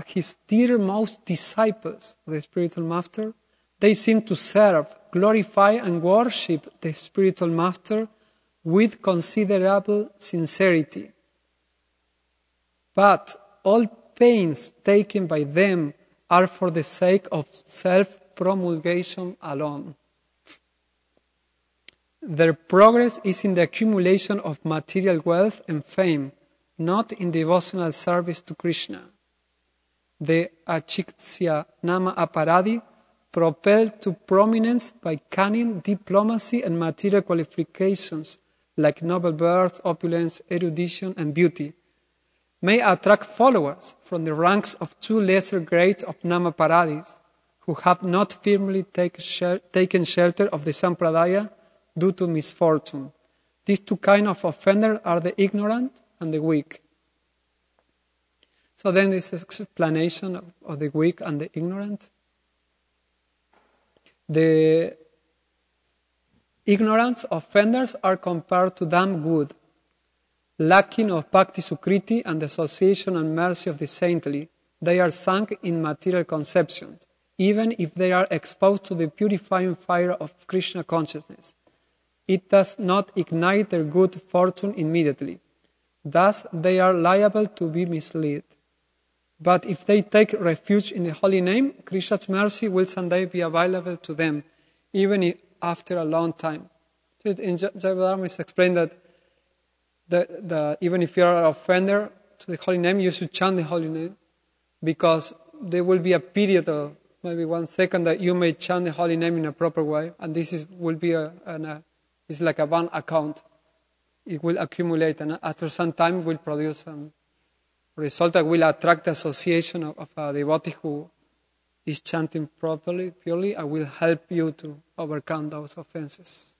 his dearmost disciples, the spiritual master, they seem to serve, glorify, and worship the spiritual master with considerable sincerity. But all pains taken by them are for the sake of self-promulgation alone. Their progress is in the accumulation of material wealth and fame, not in devotional service to Krishna. The ISKCON nama aparadi, propelled to prominence by cunning, diplomacy, and material qualifications like noble birth, opulence, erudition, and beauty, may attract followers from the ranks of two lesser grades of Namaparadis who have not firmly taken shelter of the Sampradaya due to misfortune. These two kinds of offenders are the ignorant and the weak. So then this explanation of the weak and the ignorant. The ignorant offenders are compared to damn good, lacking of bhakti sukriti and the association and mercy of the saintly. They are sunk in material conceptions, even if they are exposed to the purifying fire of Krishna consciousness. It does not ignite their good fortune immediately. Thus, they are liable to be misled. But if they take refuge in the holy name, Krishna's mercy will someday be available to them, even after a long time. In Jayavadharma it's explained that even if you are an offender to the holy name, you should chant the holy name, because there will be a period of maybe 1 second that you may chant the holy name in a proper way, and this will be it's like a bank account. It will accumulate, and after some time it will produce some result that will attract the association of a devotee who is chanting properly, purely, and will help you to overcome those offenses.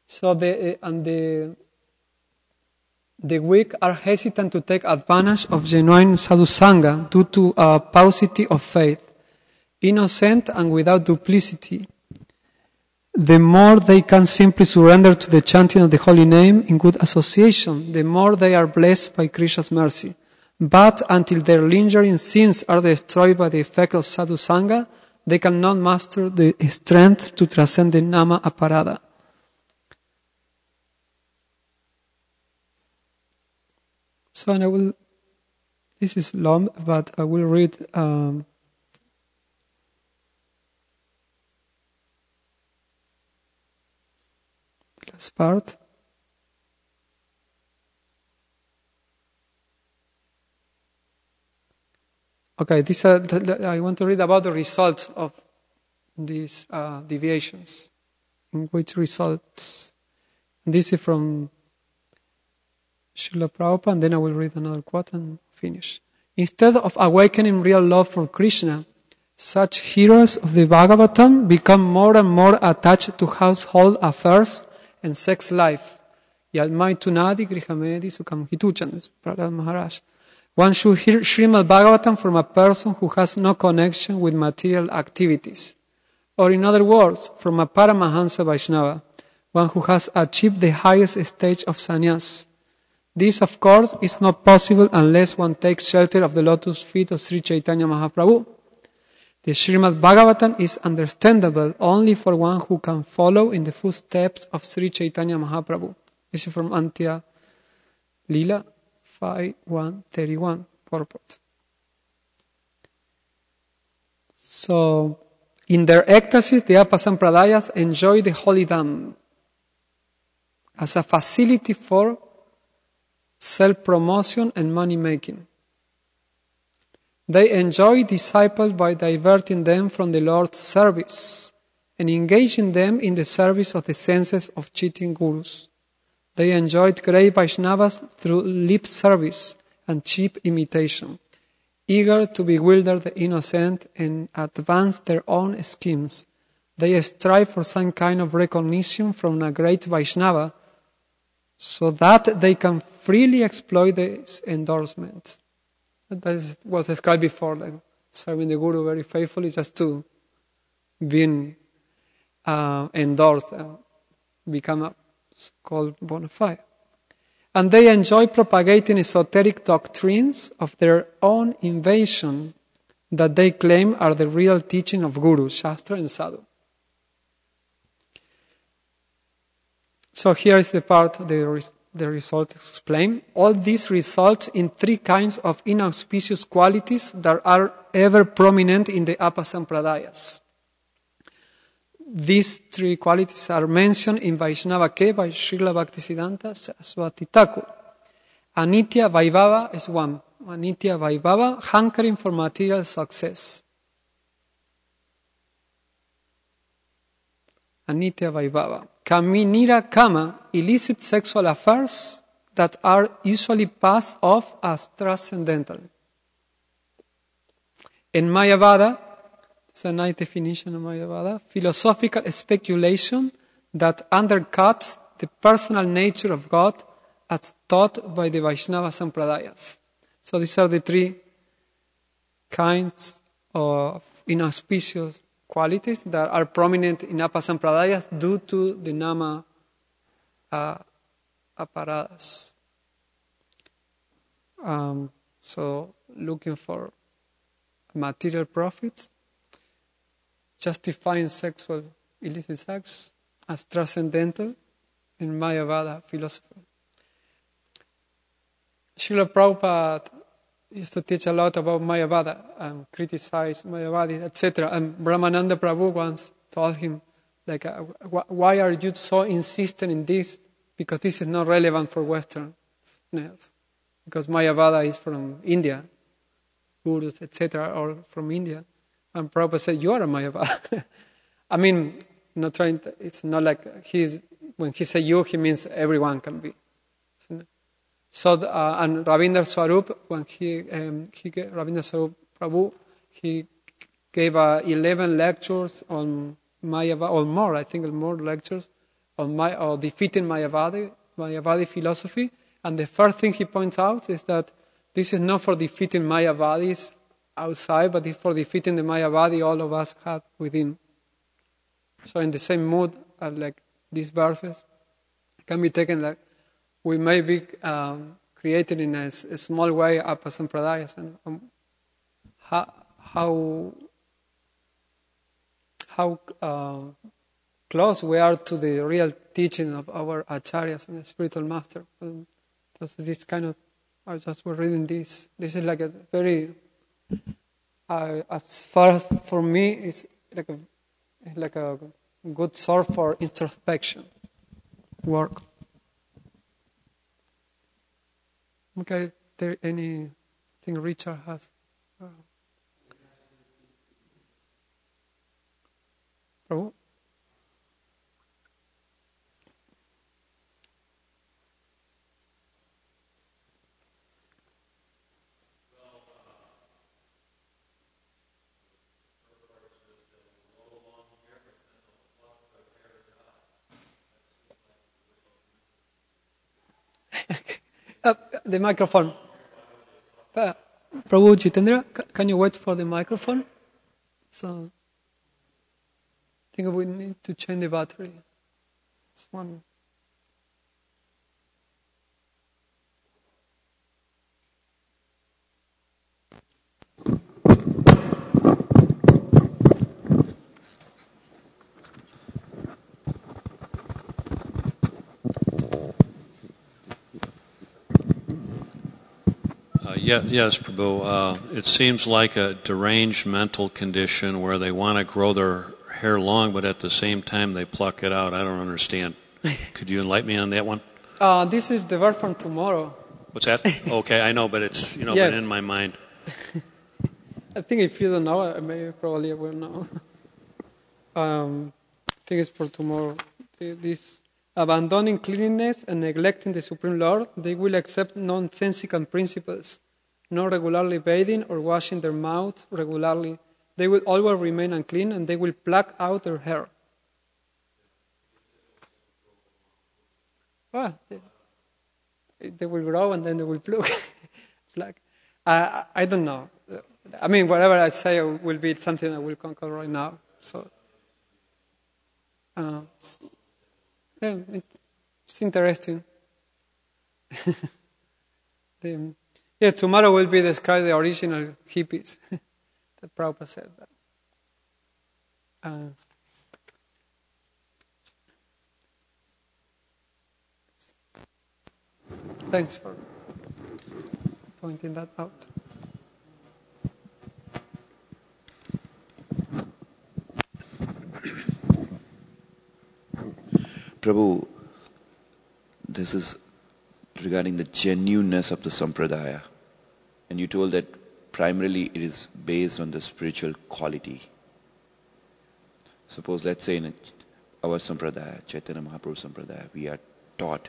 So the weak are hesitant to take advantage of genuine sadhusanga due to a paucity of faith, innocent and without duplicity. The more they can simply surrender to the chanting of the holy name in good association, the more they are blessed by Krishna's mercy. But until their lingering sins are destroyed by the effect of sadhusanga, they cannot master the strength to transcend the nama aparada. So, and this is long, but I will read the last part. Okay, I want to read about the results of these deviations. In which results? This is from Srila Prabhupada, and then I will read another quote and finish. Instead of awakening real love for Krishna, such heroes of the Bhagavatam become more and more attached to household affairs and sex life. Yalmaitunadi grihamedi sukam hituchan, Prahlad Maharaj. One should hear Srimad Bhagavatam from a person who has no connection with material activities. Or in other words, from a Paramahansa Vaishnava, one who has achieved the highest stage of sannyas. This, of course, is not possible unless one takes shelter of the lotus feet of Sri Chaitanya Mahaprabhu. The Srimad Bhagavatam is understandable only for one who can follow in the footsteps of Sri Chaitanya Mahaprabhu. This is from Antya Lila 5.1.31 purport. So, in their ecstasy, the Apasampradayas enjoy the holy Dham as a facility for self-promotion and money-making. They enjoy disciples by diverting them from the Lord's service and engaging them in the service of the senses of cheating gurus. They enjoyed great Vaishnavas through lip service and cheap imitation, eager to bewilder the innocent and advance their own schemes. They strive for some kind of recognition from a great Vaishnava so that they can freely exploit his endorsements. That was described before, like serving the Guru very faithfully just to being endorsed, become a called bona fide. And they enjoy propagating esoteric doctrines of their own invention that they claim are the real teaching of Guru, Shastra and Sadhu. So here is the part the result explained. All this results in three kinds of inauspicious qualities that are ever prominent in the Apa Sampradayas. These three qualities are mentioned in Vaishnava Ke by Srila Bhaktisiddhanta Saraswati Thakur. Anitya Vaibhava is one. Anitya Vaibhava, hankering for material success. Anitya Vaibhava. Kaminira Kama, illicit sexual affairs that are usually passed off as transcendental. In Mayavada, it's a nice definition of Mayavada, philosophical speculation that undercuts the personal nature of God as taught by the Vaishnava Sampradayas. So these are the three kinds of inauspicious qualities that are prominent in Apa Sampradayas due to the Nama apparatus. So looking for material profits, justifying sexual illicit sex as transcendental in Mayavada philosophy. Srila Prabhupada used to teach a lot about Mayavada and criticize Mayavadi, etc. And Brahmananda Prabhu once told him, like, why are you so insistent in this? Because this is not relevant for Westerners. Because Mayavada is from India, gurus, etc., or from India. And Prabhupada said, you are a Mayavada. I mean, not trying to, it's not like when he said you, he means everyone can be. So, and Ravindra Swarup, when Ravindra Swarup Prabhu, he gave 11 lectures on Mayavada, or more, I think more lectures, on defeating Mayavadi philosophy. And the first thing he points out is that this is not for defeating Mayavadis outside, but it's for defeating the Mayavadi all of us have within. So in the same mood, like these verses can be taken like we may be created in a small way Apa Sampradayas, and how close we are to the real teaching of our acharyas and the spiritual master. So this kind of, I just was reading this. This is like a very, as far for me, it's like a good source for introspection work. Okay, there anything Richard has? Prabhu? The microphone. Prabhu Jitendra, can you wait for the microphone? So, I think we need to change the battery. It's one. Yes, Prabhu. It seems like a deranged mental condition where they want to grow their hair long, but at the same time they pluck it out. I don't understand. Could you enlighten me on that one? This is the verse from tomorrow. What's that? Okay, I know, but it's yeah. been in my mind. I think if you don't know, probably I will know. I think it's for tomorrow. This abandoning cleanliness and neglecting the Supreme Lord, they will accept nonsensical principles, not regularly bathing or washing their mouth regularly. They will always remain unclean and they will pluck out their hair. They will grow and then they will pluck. I don't know. I mean, whatever I say will be something I will conquer right now. So, it's interesting. Tomorrow will be described the original hippies. The Prabhupada said that. Thanks for pointing that out. Prabhu, this is regarding the genuineness of the sampradaya. And you told that primarily it is based on the spiritual quality. Suppose, let's say in our sampradaya, Chaitanya Mahaprabhu sampradaya, we are taught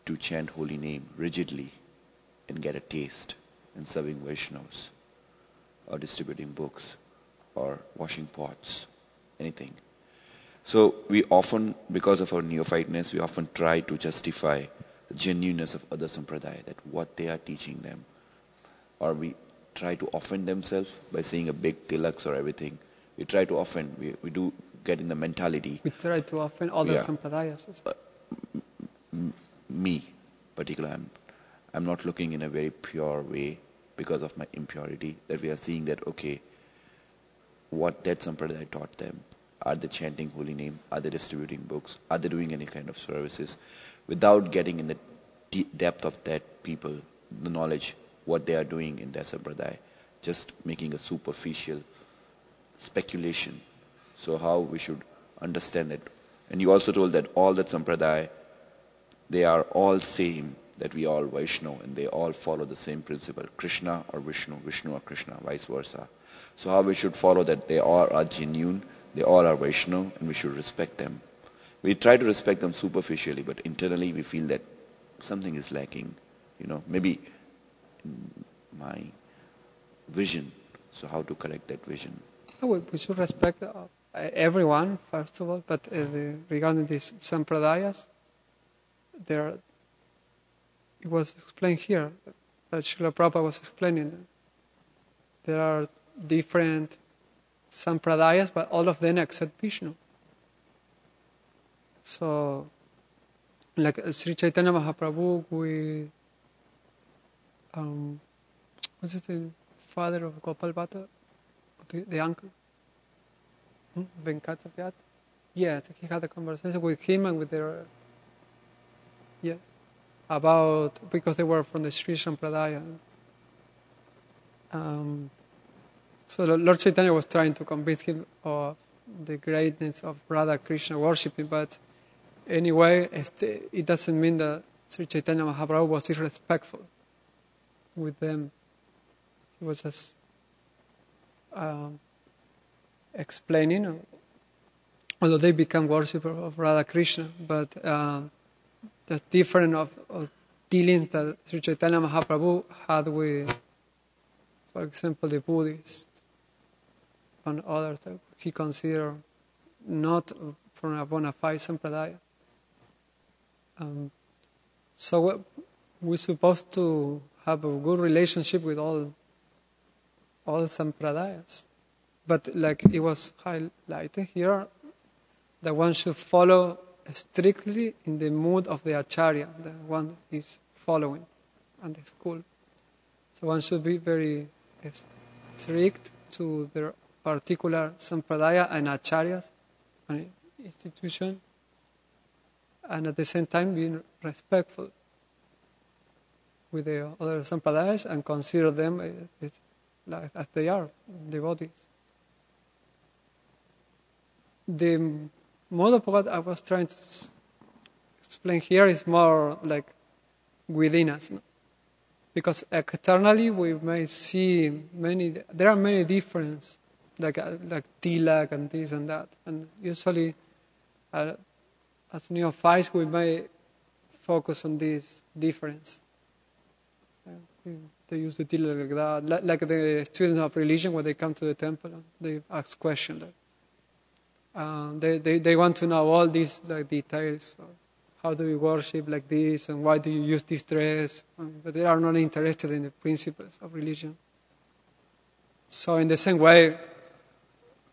to chant holy name rigidly and get a taste in serving Vaishnavas or distributing books or washing pots, anything. So we often, because of our neophyteness, we often try to justify the genuineness of other sampradaya, that what they are teaching them. Or we try to offend themselves by saying a big tilaks or everything. We try to offend, we do get in the mentality. We try to offend other sampradayas. Me, particularly, I'm not looking in a very pure way because of my impurity, that we are seeing that, okay, what that sampradaya taught them. Are they chanting holy name? Are they distributing books? Are they doing any kind of services? Without getting in the depth of that people, the knowledge, what they are doing in their sampradaya, just making a superficial speculation. So how we should understand that. And you also told that all that sampradaya, they are all same, that we all Vaishnava, and they all follow the same principle, Krishna or Vishnu, Vishnu or Krishna, vice versa. So how we should follow that they all are genuine, they all are Vaishnava, and we should respect them. We try to respect them superficially, but internally we feel that something is lacking, maybe in my vision. So how to correct that vision? We should respect everyone, first of all, but regarding these sampradayas, it was explained here, that Srila Prabhupada was explaining. There are different sampradayas, but all of them accept Vishnu. So, like Sri Chaitanya Mahaprabhu with, what's it, the father of Gopal Bhatta, the uncle, Venkata Vyat? Yes, he had a conversation with him and with their, about, because they were from the Sri Sampradaya. So Lord Chaitanya was trying to convince him of the greatness of Radha Krishna worshipping, but anyway, it doesn't mean that Sri Chaitanya Mahaprabhu was disrespectful with them. He was just explaining, although they become worshippers of Radha Krishna, but the different of dealings that Sri Chaitanya Mahaprabhu had with, for example, the Buddhists and others that he considered not from a bona fide sampradaya. So we're supposed to have a good relationship with all sampradayas. But like it was highlighted here, that one should follow strictly in the mood of the acharya, the one is following and the school. So one should be very strict to their particular sampradaya and acharyas and institution, and at the same time being respectful with the other sampradayas and consider them as they are, devotees. The mode of what I was trying to explain here is more like within us. No? because externally we may see there are many differences, like tilak and this and that. And usually, as neophytes, we may focus on this difference. They use the tilak like that, like the students of religion when they come to the temple, they ask questions. They want to know all these details. How do you worship like this, and why do you use this dress? But they are not interested in the principles of religion. So in the same way,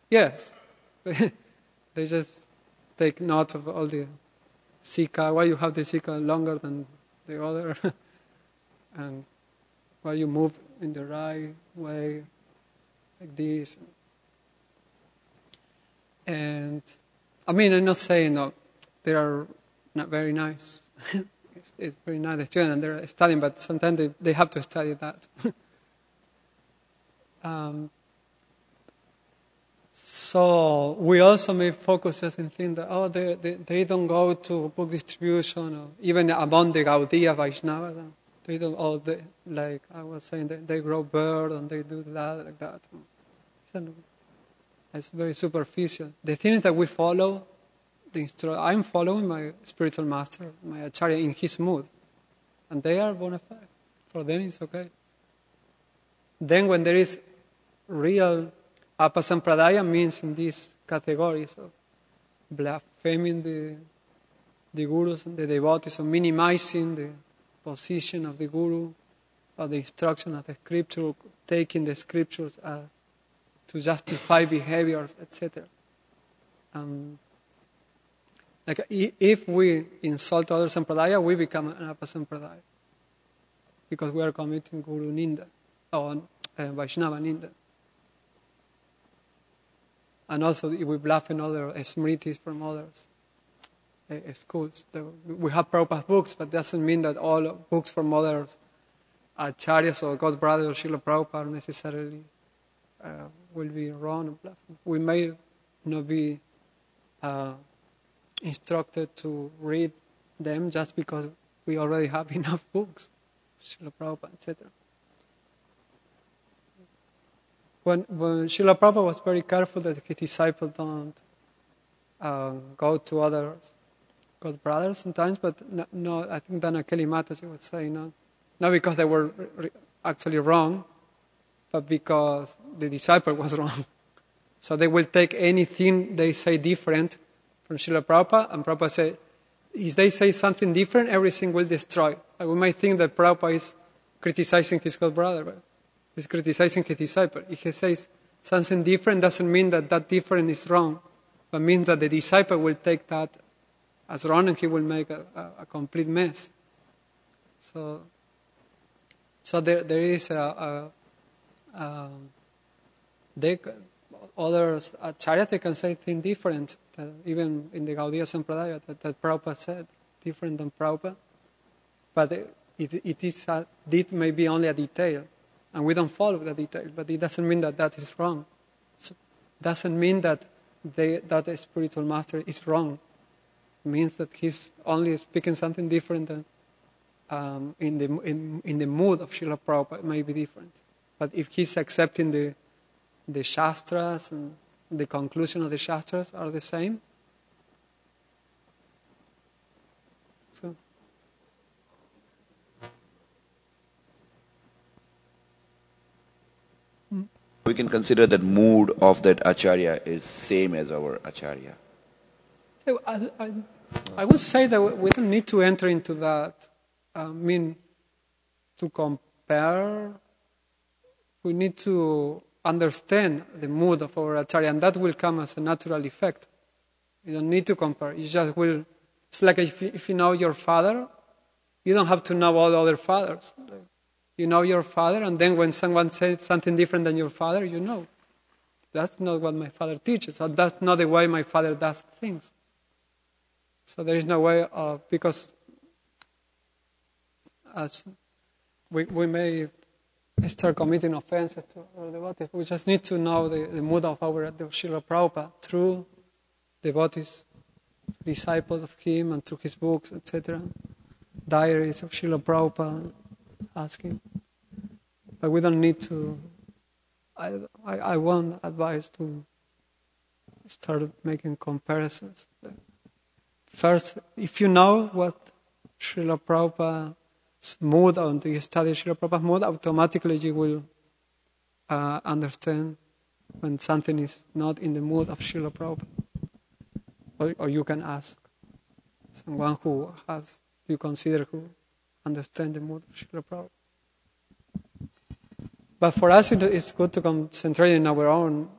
yes, they just take note of all the sikha, why you have the sikha longer than the other, and why you move in the right way, like this. And I mean, I'm not saying no, they are not very nice. It's very nice, the students, and they're studying, but sometimes they have to study that. So we also may focus just in things that, they don't go to book distribution, or even among the Gaudiya Vaishnavas, they don't, like I was saying, they grow bird and they do that, like that. It's very superficial. The thing is that we follow I'm following my spiritual master, my acharya, in his mood. And they are bona fide. For them it's okay. Then when there is real apasampradaya, means in these categories of blaspheming the gurus and the devotees, of minimizing the position of the guru, or the instruction of the scripture, taking the scriptures to justify behaviors, etc. Like if we insult other sampradaya, we become an apasampradaya, because we are committing guru ninda, or Vaishnava ninda. And also if we blaspheme other smritis from others, schools. We have Prabhupada's books, but doesn't mean that all books from others acharyas or God's brother or Srila Prabhupada necessarily will be wrong or blasphemy. We may not be instructed to read them just because we already have enough books, Srila Prabhupada, etc. When Srila Prabhupada was very careful that his disciples don't go to others, God's brothers sometimes, but no, I think Dana Kelly Mataji would say no, not because they were actually wrong, but because the disciple was wrong. So they will take anything they say different from Srila Prabhupada, and Prabhupada said, if they say something different, everything will destroy. Like we might think that Prabhupada is criticizing his God brother, but he's criticizing his disciple. If he says something different, doesn't mean that that different is wrong, but means that the disciple will take that as wrong and he will make a complete mess. So there is others acharyas, they can say things different, even in the Gaudiya Sampradaya that Prabhupada said, different than Prabhupada. But it may be only a detail, and we don't follow the detail, but it doesn't mean that that is wrong. It doesn't mean that that spiritual master is wrong. It means that he's only speaking something different than in the mood of Srila Prabhupada. It may be different. But if he's accepting the Shastras and the conclusion of the Shastras are the same. So. We can consider that mood of that acharya is same as our acharya. I would say that we don't need to enter into that. To compare, we need to understand the mood of our acharya, and that will come as a natural effect. You don't need to compare. You just will. It's like if you know your father, you don't have to know all the other fathers. You know your father, and then when someone says something different than your father, you know. That's not what my father teaches, or that's not the way my father does things. So there is no way of, because as we may start committing offenses to our devotees. We just need to know the mood of our Srila Prabhupada through devotees, disciples of him, and through his books, etc. Diaries of Srila Prabhupada. asking. But we don't need to. I won't advise to start making comparisons. First, if you know what Srila Prabhupada's mood, or you study Srila Prabhupada's mood, automatically you will understand when something is not in the mood of Srila Prabhupada. Or you can ask someone who you consider who understand the mood of Srila Prabhupada. But for us, it's good to concentrate in our own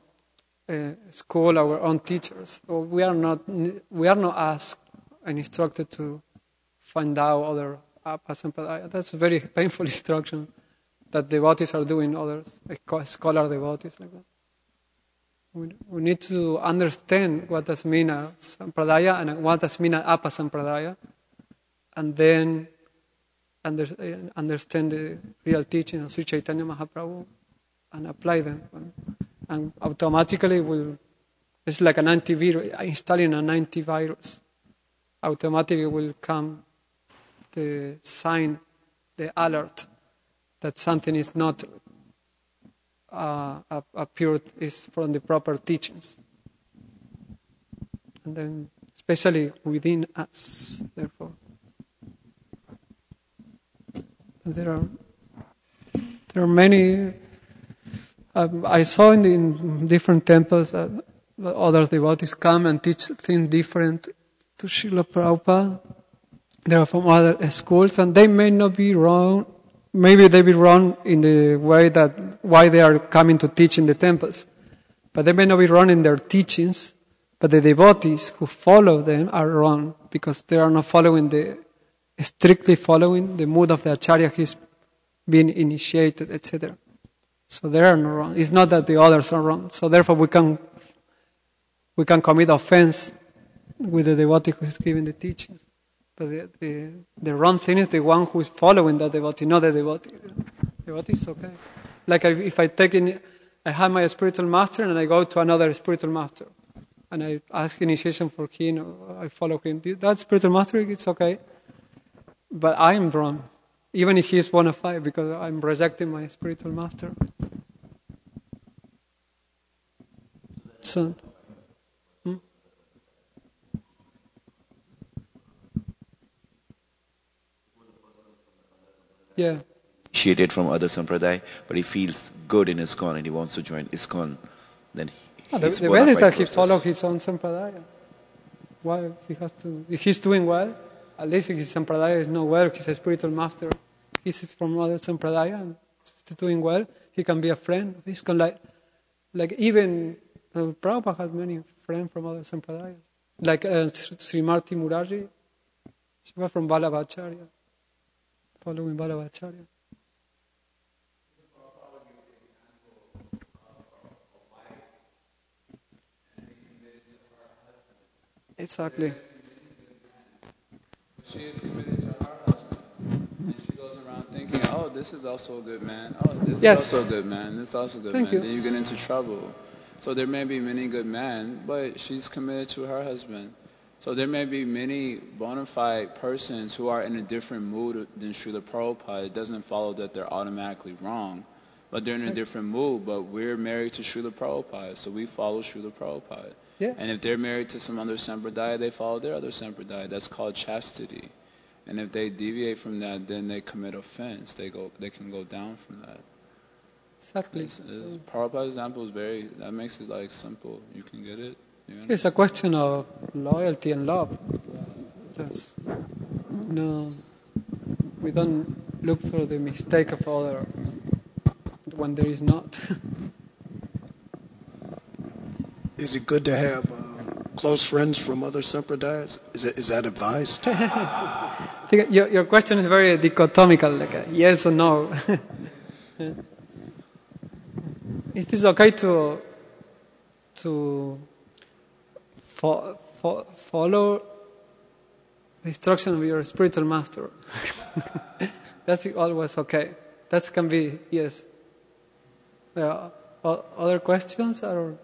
school, our own teachers. So we are not asked and instructed to find out other apasampradaya. That's a very painful instruction that devotees are doing, others, scholar devotees like that. We need to understand what does mean a sampradaya and what does mean an apasampradaya, and then understand the real teaching of Sri Chaitanya Mahaprabhu and apply them. And automatically it's like an antivirus, installing an antivirus. Automatically will come the sign, the alert that something is not pure, is from the proper teachings. And then, especially within us, therefore. There are many. I saw in different temples that other devotees come and teach things different to Srila Prabhupada. They are from other schools, and they may not be wrong. Maybe they be wrong in the way that why they are coming to teach in the temples, but they may not be wrong in their teachings. But the devotees who follow them are wrong because they are not strictly following the mood of the acharya he's being initiated, etc. So they are not wrong. It's not that the others are wrong. So therefore we can commit offense with the devotee who is giving the teachings. But the wrong thing is the one who is following that devotee, not the devotee. The devotee is okay. Like if I have my spiritual master and I go to another spiritual master and I ask initiation for him or I follow him. That spiritual master, it's okay. But I am wrong, even if he is bona fide, because I'm rejecting my spiritual master. So, yeah. Initiated from other sampradaya, but he feels good in ISKCON and he wants to join ISKCON, then the best is that he follows his own sampradaya. Why he has to? If he's doing well, at least if his sampradaya is not well, he's a spiritual master. He's from other sampradaya and he's doing well. He can be a friend of ISKCON. Like even Prabhupada has many friends from other sampradayas. Like Srimati Murari, she was from Vallabhacharya, following Vallabhacharya. Exactly. She is committed to her husband, and she goes around thinking, "Oh, this is also a good man. Oh, this is also a good man. This is also a good man." Then you get into trouble. So there may be many good men, but she's committed to her husband. So there may be many bona fide persons who are in a different mood than Srila Prabhupada. It doesn't follow that they're automatically wrong, but they're in a different mood. But we're married to Srila Prabhupada, so we follow Srila Prabhupada. Yeah. And if they're married to some other sampradaya, they follow their other sampradaya. That's called chastity. And if they deviate from that, then they commit offense. They can go down from that. Exactly. Prabhupada's example is that makes it like simple. You can get it. It's a question of loyalty and love. Just we don't look for the mistake of others when there is not. Is it good to have close friends from other sampradayas? Is that advised? I think your question is very dichotomical, like a yes or no. It is okay to follow the instruction of your spiritual master. That's always okay. That can be yes. Other questions are.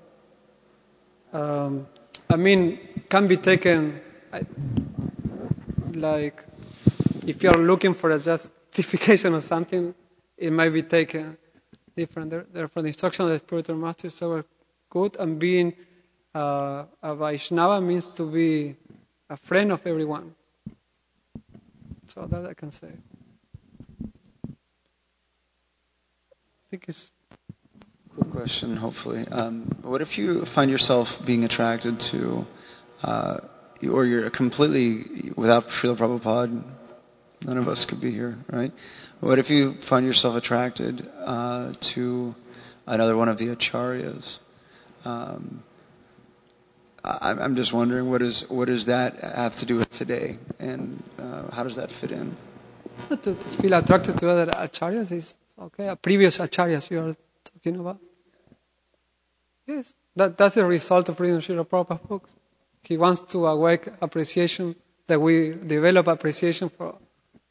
Can be taken like if you are looking for just justification of something, it might be taken different. Therefore, the instruction of the spiritual master is so good, and being a Vaishnava means to be a friend of everyone. So that I can say. I think it's... Quick question, hopefully. What if you find yourself being attracted to, or you're completely, without Srila Prabhupada, none of us could be here, right? What if you find yourself attracted to another one of the acharyas? I'm just wondering, what does that have to do with today, and how does that fit in? To feel attracted to other acharyas is okay. Previous acharyas you are talking about. Yes, that's the result of reading Srila Prabhupada's books. He wants to awake appreciation, that we develop appreciation for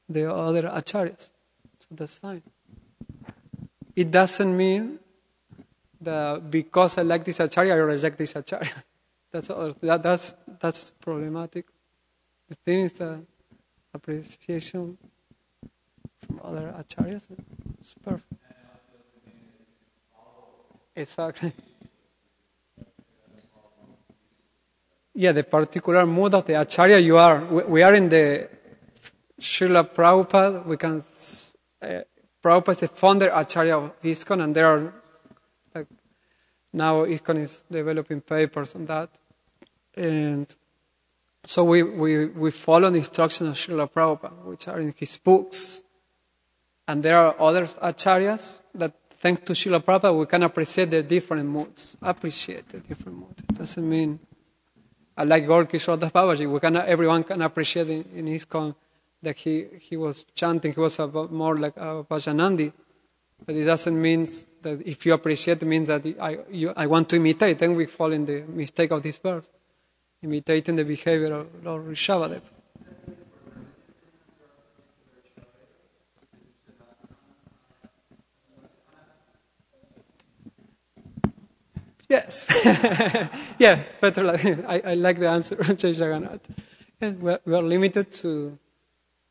the other acharyas. So that's fine. It doesn't mean that because I like this acharya, I reject this acharya. That's problematic. The thing is that appreciation from other acharyas is perfect. Exactly. Yeah, the particular mood of the acharya you are. We are in the Srila Prabhupada. We can Prabhupada is the founder acharya of ISKCON, and there are now ISKCON is developing papers on that. And so we follow the instructions of Srila Prabhupada, which are in his books. And there are other acharyas that, thanks to Srila Prabhupada, we can appreciate their different moods. Appreciate the different moods. It doesn't mean, like Gaur Kishore Das Babaji, everyone can appreciate in ISKCON that he was chanting, he was more like a Bhajanandi. But it doesn't mean that if you appreciate, it means that I want to imitate. Then we fall in the mistake of this verse, imitating the behavior of Lord Rishabhadev. Yes. Yeah, better like, I like the answer, Jai Jagannath. Yeah, we are limited to...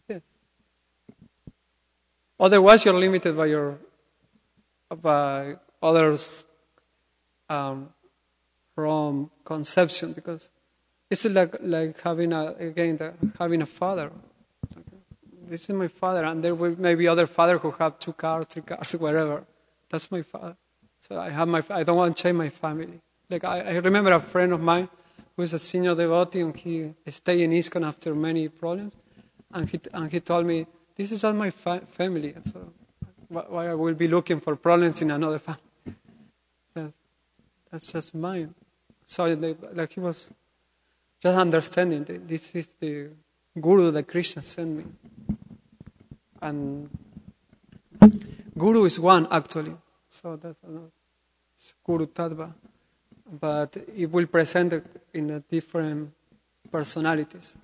Yeah. Otherwise, you're limited by others' wrong conception, because it's like having a father. This is my father, and there will maybe other father who have 2 cars, 3 cars, whatever. That's my father. So I don't want to change my family. Like I remember a friend of mine who is a senior devotee, and he stayed in ISKCON after many problems, and he told me, "This is not my family. So why I will be looking for problems in another family? That's just mine." So like he was just understanding that this is the guru that Krishna sent me, and guru is one actually. So that's another. It's Guru Tattva. But it will present in a different personalities.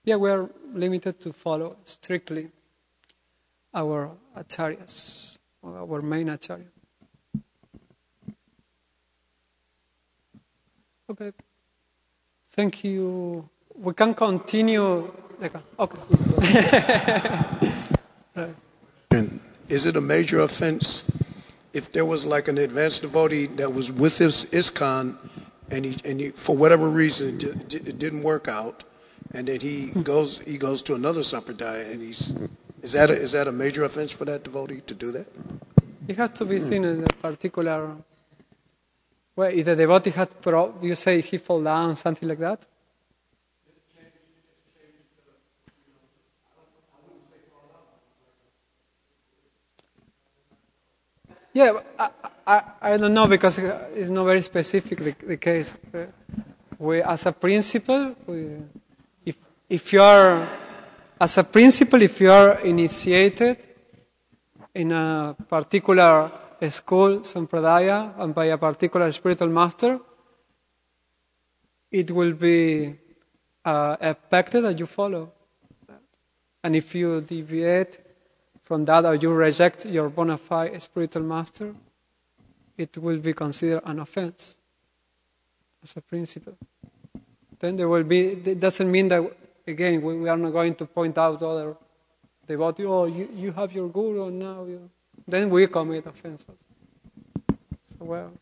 Yeah, we are limited to follow strictly our acharyas, or our main acharya. Okay. Thank you. We can continue. Okay. Right. Is it a major offense if there was like an advanced devotee that was with his ISKCON and he for whatever reason it didn't work out, and then he goes to another sampradaya, and is that a major offense for that devotee to do that? It has to be seen in a particular way. If the devotee has you say he fall down, something like that. Yeah, I don't know, because it's not very specific the case. We, as a principle, if you are initiated in a particular school, sampradaya, and by a particular spiritual master, it will be expected that you follow. And if you deviate from that, or you reject your bona fide spiritual master, it will be considered an offense as a principle. Then there will be, it doesn't mean that again, we are not going to point out other devotees, oh, you have your guru, and now you... Then we commit offenses. So, well...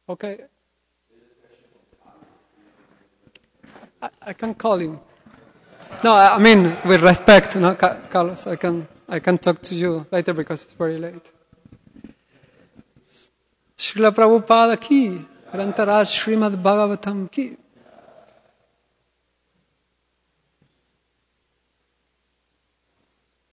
Okay. I can call him. No, I mean, with respect, no, Carlos, I can talk to you later because it's very late. Srila Prabhupada ki, Grantaraj Srimad Bhagavatam ki.